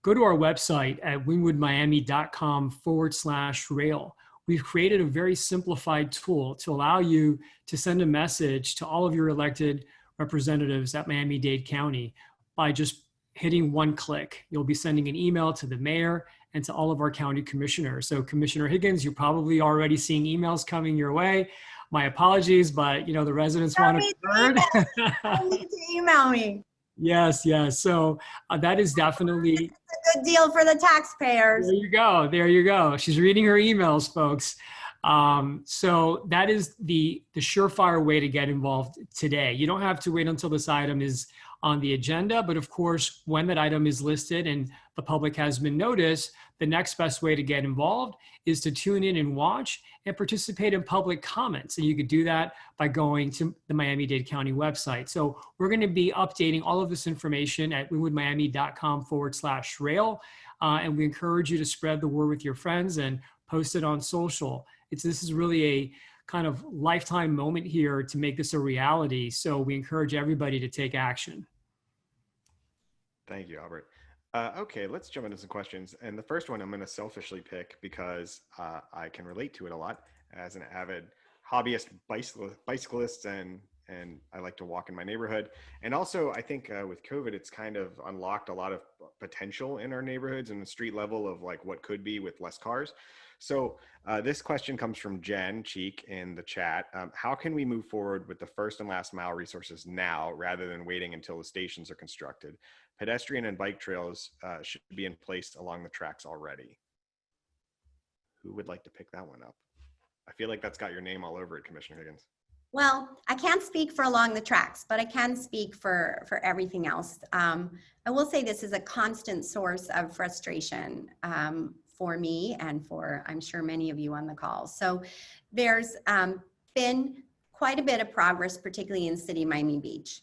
Speaker 3: go to our website at wynwoodmiami.com/rail, we've created a very simplified tool to allow you to send a message to all of your elected representatives at Miami-Dade County by just hitting one click. You'll be sending an email to the mayor and to all of our county commissioners. So Commissioner Higgins, you're probably already seeing emails coming your way. My apologies, but the residents want to be heard.
Speaker 4: You need to email me.
Speaker 3: Yes. So that is definitely
Speaker 4: a good deal for the taxpayers.
Speaker 3: There you go. She's reading her emails, folks. So that is the surefire way to get involved today. You don't have to wait until this item is on the agenda, but of course, when that item is listed and the public has been noticed, the next best way to get involved is to tune in and watch and participate in public comments. And you could do that by going to the Miami-Dade County website. So we're going to be updating all of this information at wynwoodmiami.com/rail. And we encourage you to spread the word with your friends and post it on social. This is really a kind of lifetime moment here to make this a reality. So we encourage everybody to take action.
Speaker 1: Thank you, Albert. Okay, let's jump into some questions. And the first one I'm going to selfishly pick because I can relate to it a lot as an avid hobbyist bicyclist, and I like to walk in my neighborhood. And also, I think with COVID, it's kind of unlocked a lot of potential in our neighborhoods and the street level of like what could be with less cars. So this question comes from Jen Cheek in the chat. How can we move forward with the first and last mile resources now rather than waiting until the stations are constructed? Pedestrian and bike trails should be in place along the tracks already. Who would like to pick that one up? I feel like that's got your name all over it, Commissioner Higgins.
Speaker 4: Well, I can't speak for along the tracks, but I can speak for everything else. I will say this is a constant source of frustration for me and for, I'm sure, many of you on the call. So there's been quite a bit of progress, particularly in City of Miami Beach,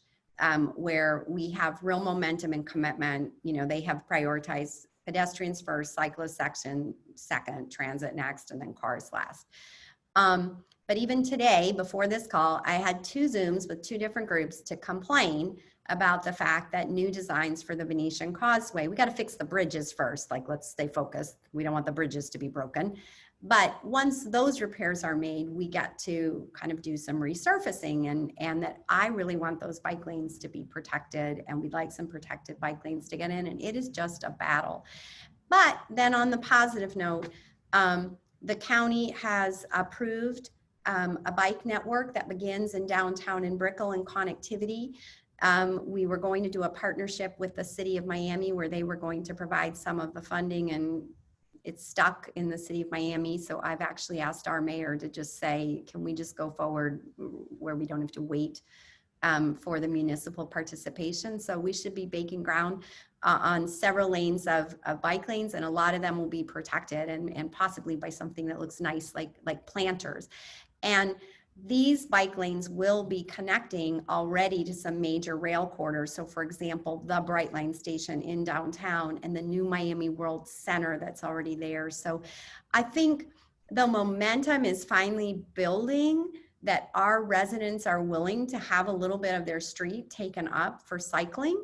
Speaker 4: where we have real momentum and commitment. They have prioritized pedestrians first, cyclists second, transit next, and then cars last. But even today, before this call, I had 2 Zooms with 2 different groups to complain about the fact that new designs for the Venetian Causeway, we got to fix the bridges first. Like, let's stay focused. We don't want the bridges to be broken. But once those repairs are made, we get to kind of do some resurfacing, and that I really want those bike lanes to be protected, and we'd like some protected bike lanes to get in, and it is just a battle. But then on the positive note, the county has approved a bike network that begins in downtown in Brickell and connectivity. We were going to do a partnership with the City of Miami where they were going to provide some of the funding, and it's stuck in the City of Miami. So I've actually asked our mayor to just say, can we just go forward where we don't have to wait for the municipal participation? So we should be breaking ground on several lanes of bike lanes, and a lot of them will be protected and possibly by something that looks nice, like planters. And these bike lanes will be connecting already to some major rail corridors. So for example, the Brightline station in downtown and the new Miami World Center that's already there. So I think the momentum is finally building, that our residents are willing to have a little bit of their street taken up for cycling.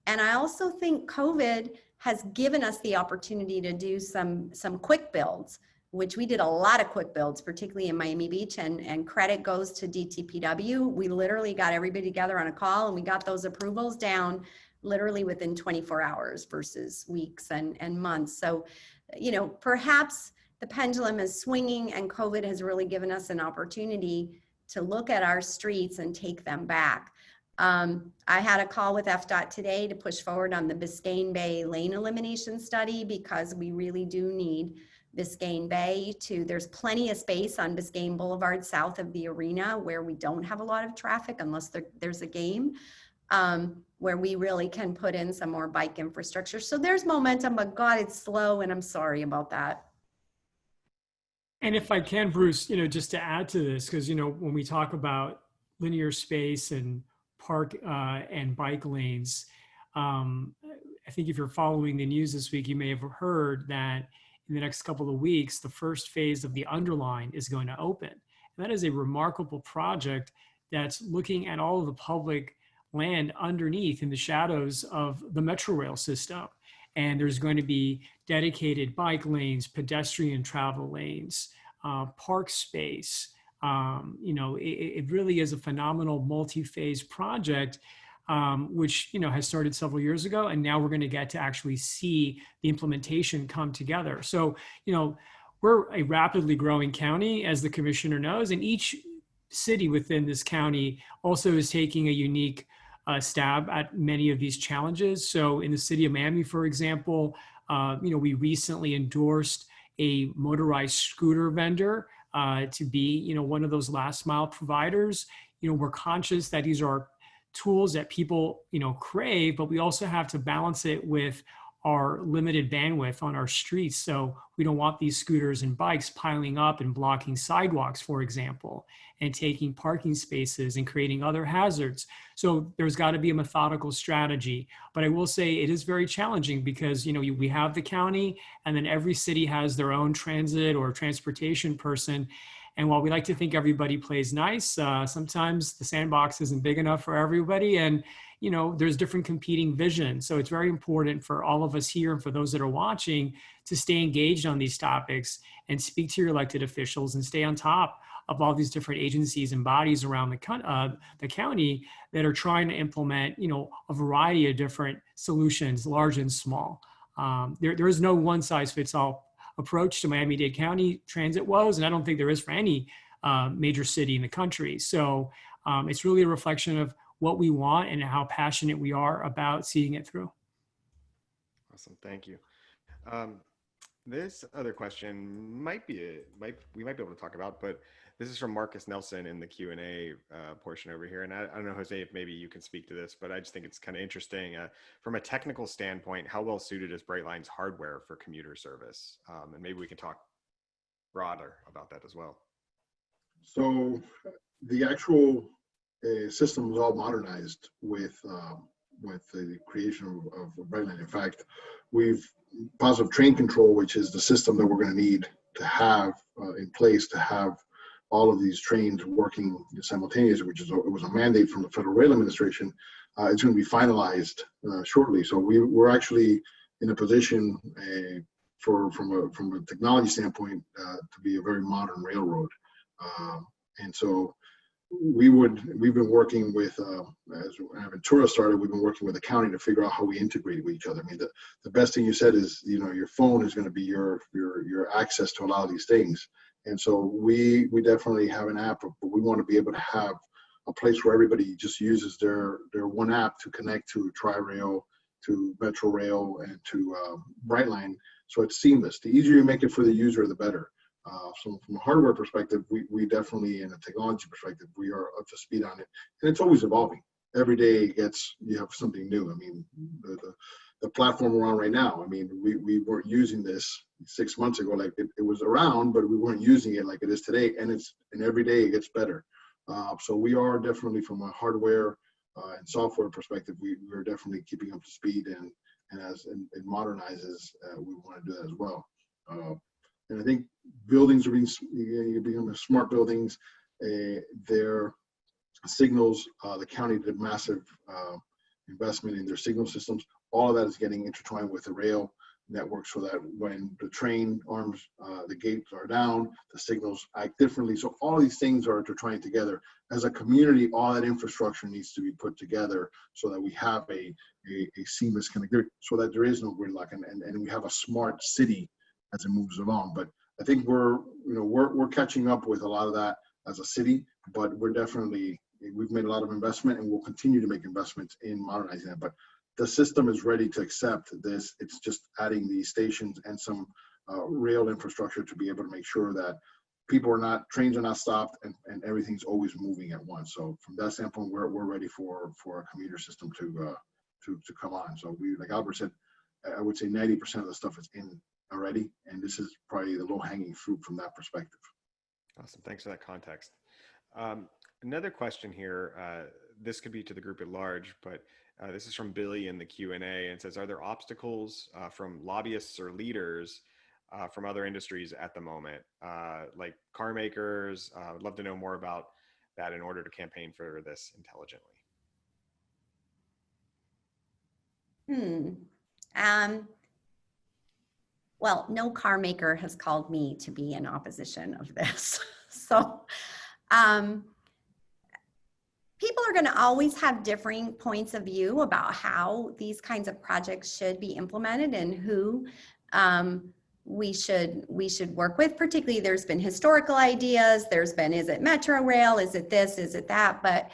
Speaker 4: And I also think COVID has given us the opportunity to do some quick builds, which we did a lot of quick builds, particularly in Miami Beach, and credit goes to DTPW. We literally got everybody together on a call, and we got those approvals down literally within 24 hours versus weeks and months. So, perhaps the pendulum is swinging, and COVID has really given us an opportunity to look at our streets and take them back. I had a call with FDOT today to push forward on the Biscayne Bay lane elimination study, because we really do need Biscayne Bay there's plenty of space on Biscayne Boulevard south of the arena where we don't have a lot of traffic unless there's a game, where we really can put in some more bike infrastructure. So there's momentum, but God, it's slow, and I'm sorry about that.
Speaker 3: And if I can, Bruce, just to add to this, because, when we talk about linear space and park and bike lanes, I think if you're following the news this week, you may have heard that in the next couple of weeks, the first phase of the Underline is going to open. And that is a remarkable project that's looking at all of the public land underneath in the shadows of the Metro Rail system. And there's going to be dedicated bike lanes, pedestrian travel lanes, park space. It really is a phenomenal multi-phase project, which has started several years ago, and now we're going to get to actually see the implementation come together. So we're a rapidly growing county, as the commissioner knows, and each city within this county also is taking a unique stab at many of these challenges. So in the city of Miami, for example, we recently endorsed a motorized scooter vendor to be, one of those last mile providers. We're conscious that these are tools that people, crave, but we also have to balance it with our limited bandwidth on our streets. So we don't want these scooters and bikes piling up and blocking sidewalks, for example, and taking parking spaces and creating other hazards. So there's got to be a methodical strategy. But I will say it is very challenging because, we have the county, and then every city has their own transit or transportation person. And while we like to think everybody plays nice, sometimes the sandbox isn't big enough for everybody. And, there's different competing visions. So it's very important for all of us here and for those that are watching to stay engaged on these topics and speak to your elected officials and stay on top of all these different agencies and bodies around the county that are trying to implement, a variety of different solutions, large and small. There is no one size fits all approach to Miami-Dade County transit woes, and I don't think there is for any major city in the country. So it's really a reflection of what we want and how passionate we are about seeing it through.
Speaker 1: Awesome, thank you. This other question we might be able to talk about, but this is from Marcus Nelson in the Q&A portion over here. And I don't know, Jose, if maybe you can speak to this, but I just think it's kind of interesting. From a technical standpoint, how well suited is Brightline's hardware for commuter service? And maybe we can talk broader about that as well.
Speaker 5: So the actual system was all modernized with the creation of Brightline. In fact, we've positive train control, which is the system that we're going to need to have in place to have all of these trains working simultaneously, which was a mandate from the Federal Rail Administration. It's going to be finalized shortly. So we're actually in a position from a technology standpoint to be a very modern railroad. And so we've been working with, as Ventura started, we've been working with the county to figure out how we integrate with each other. I mean, the best thing you said is, your phone is going to be your access to a lot of these things. And so we definitely have an app, but we want to be able to have a place where everybody just uses their one app to connect to Tri-Rail, to Metro Rail, and to Brightline. So it's seamless. The easier you make it for the user, the better. So from a hardware perspective, we definitely, in a technology perspective, we are up to speed on it. And it's always evolving. Every day you have something new. I mean, the platform we're on right now, I mean, we weren't using this 6 months ago. Like it was around, but we weren't using it like it is today. And every day it gets better. So we are definitely, from a hardware and software perspective, we're definitely keeping up to speed. And as it modernizes, we want to do that as well. And I think buildings are becoming smart buildings. Their signals, the county did massive investment in their signal systems. All of that is getting intertwined with the rail network, so that when the train arms, the gates are down, the signals act differently. So all these things are intertwined together. As a community, all that infrastructure needs to be put together so that we have a seamless connectivity, so that there is no gridlock, and we have a smart city as it moves along. But I think we're catching up with a lot of that as a city, but we've made a lot of investment and we'll continue to make investments in modernizing it. But the system is ready to accept this. It's just adding these stations and some rail infrastructure to be able to make sure that trains are not stopped and everything's always moving at once. So from that standpoint, we're ready for a commuter system to come on. So like Albert said, I would say 90% of the stuff is in already, and this is probably the low-hanging fruit from that perspective.
Speaker 1: Awesome, thanks for that context. Another question here, this could be to the group at large, but this is from Billy in the Q&A, and it says, are there obstacles from lobbyists or leaders from other industries at the moment, like car makers? I'd love to know more about that in order to campaign for this intelligently.
Speaker 4: Well, no car maker has called me to be in opposition of this. So people are going to always have differing points of view about how these kinds of projects should be implemented and who we should work with. Particularly, there's been historical ideas. There's been, is it Metro Rail? Is it this? Is it that? But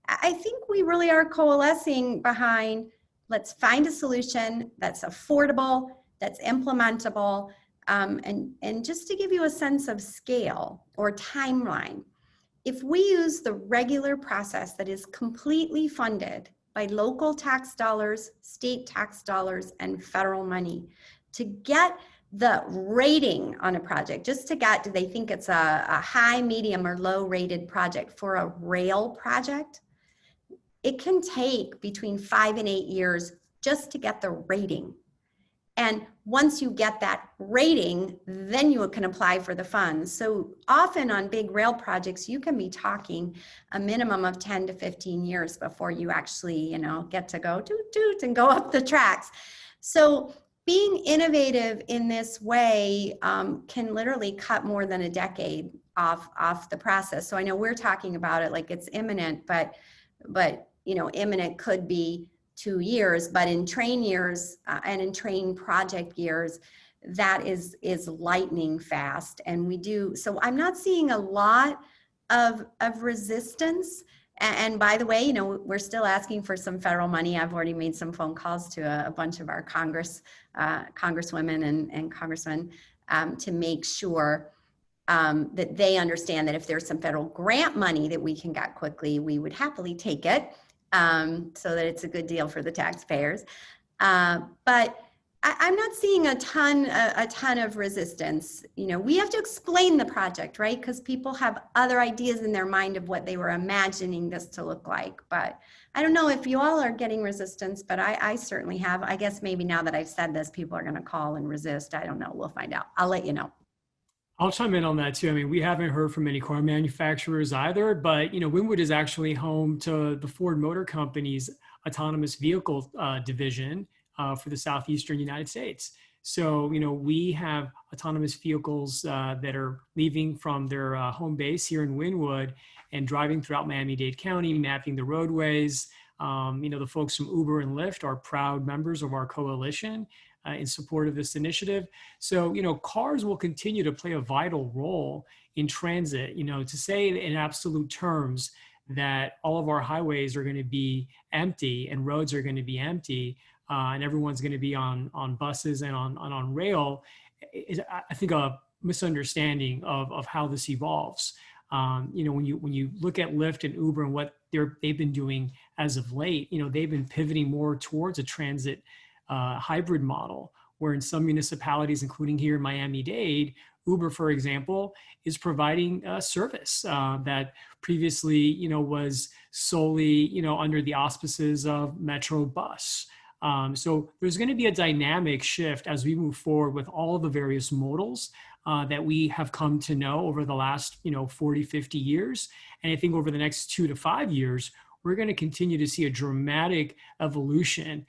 Speaker 4: I think we really are coalescing behind, let's find a solution that's affordable, that's implementable, and just to give you a sense of scale or timeline, if we use the regular process that is completely funded by local tax dollars, state tax dollars, and federal money to get the rating on a project, just to get, do they think it's a high, medium, or low rated project for a rail project, it can take between 5 and 8 years just to get the rating. And once you get that rating, then you can apply for the funds. So often on big rail projects, you can be talking a minimum of 10 to 15 years before you actually, get to go toot toot and go up the tracks. So being innovative in this way can literally cut more than a decade off the process. So I know we're talking about it like it's imminent, but imminent could be 2 years, but in train years and in train project years, that is lightning fast. And we do, so I'm not seeing a lot of resistance. And by the way, we're still asking for some federal money. I've already made some phone calls to a bunch of our congresswomen and congressmen to make sure that they understand that if there's some federal grant money that we can get quickly, we would happily take it. So that it's a good deal for the taxpayers. But I'm not seeing a ton of resistance. We have to explain the project, right? Because people have other ideas in their mind of what they were imagining this to look like. But I don't know if you all are getting resistance, but I certainly have. I guess maybe now that I've said this, people are going to call and resist. I don't know. We'll find out. I'll let you know.
Speaker 3: I'll chime in on that too. I mean, we haven't heard from any car manufacturers either, but Wynwood is actually home to the Ford Motor Company's autonomous vehicle division for the southeastern United States. So, we have autonomous vehicles that are leaving from their home base here in Wynwood and driving throughout Miami-Dade County, mapping the roadways. The folks from Uber and Lyft are proud members of our coalition in support of this initiative. So, cars will continue to play a vital role in transit. To say in absolute terms that all of our highways are going to be empty and roads are going to be empty and everyone's going to be on buses and on rail is, I think, a misunderstanding of how this evolves. When you look at Lyft and Uber and what they've been doing as of late, they've been pivoting more towards a transit hybrid model, where in some municipalities, including here in Miami-Dade, Uber, for example, is providing a service that previously, was solely, under the auspices of Metro Bus. So there's going to be a dynamic shift as we move forward with all of the various modals that we have come to know over the last, 40, 50 years. And I think over the next 2 to 5 years, we're going to continue to see a dramatic evolution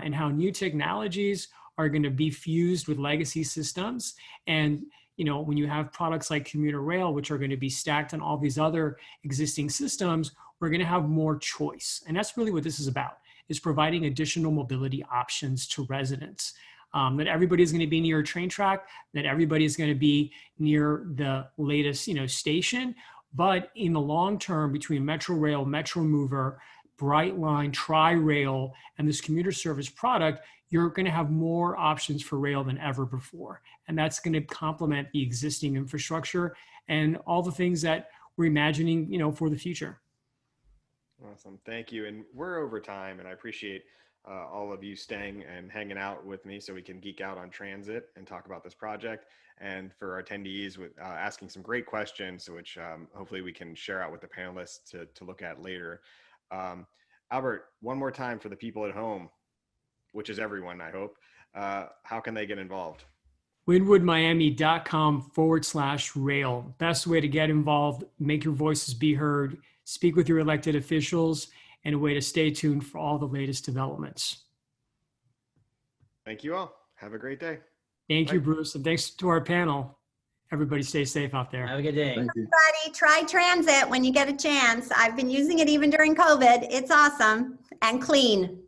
Speaker 3: in how new technologies are going to be fused with legacy systems. And, when you have products like commuter rail, which are going to be stacked on all these other existing systems, we're going to have more choice. And that's really what this is about, is providing additional mobility options to residents. That everybody's going to be near a train track, that everybody's going to be near the latest, station. But in the long term, between Metro Rail, Metro Mover, Brightline, Tri-Rail, and this commuter service product, you're going to have more options for rail than ever before. And that's going to complement the existing infrastructure and all the things that we're imagining, for the future.
Speaker 1: Awesome. Thank you. And we're over time, and I appreciate all of you staying and hanging out with me so we can geek out on transit and talk about this project. And for our attendees with asking some great questions, which hopefully we can share out with the panelists to look at later. Albert, one more time for the people at home, which is everyone, I hope, how can they get involved?
Speaker 3: wynwoodmiami.com/rail. Best way to get involved, make your voices be heard, speak with your elected officials, and a way to stay tuned for all the latest developments.
Speaker 1: Thank you all. Have a great day.
Speaker 3: Thank you, Bruce. And thanks to our panel. Everybody stay safe out there.
Speaker 2: Have a good day.
Speaker 5: Thank you.
Speaker 4: Everybody, try transit when you get a chance. I've been using it even during COVID. It's awesome and clean.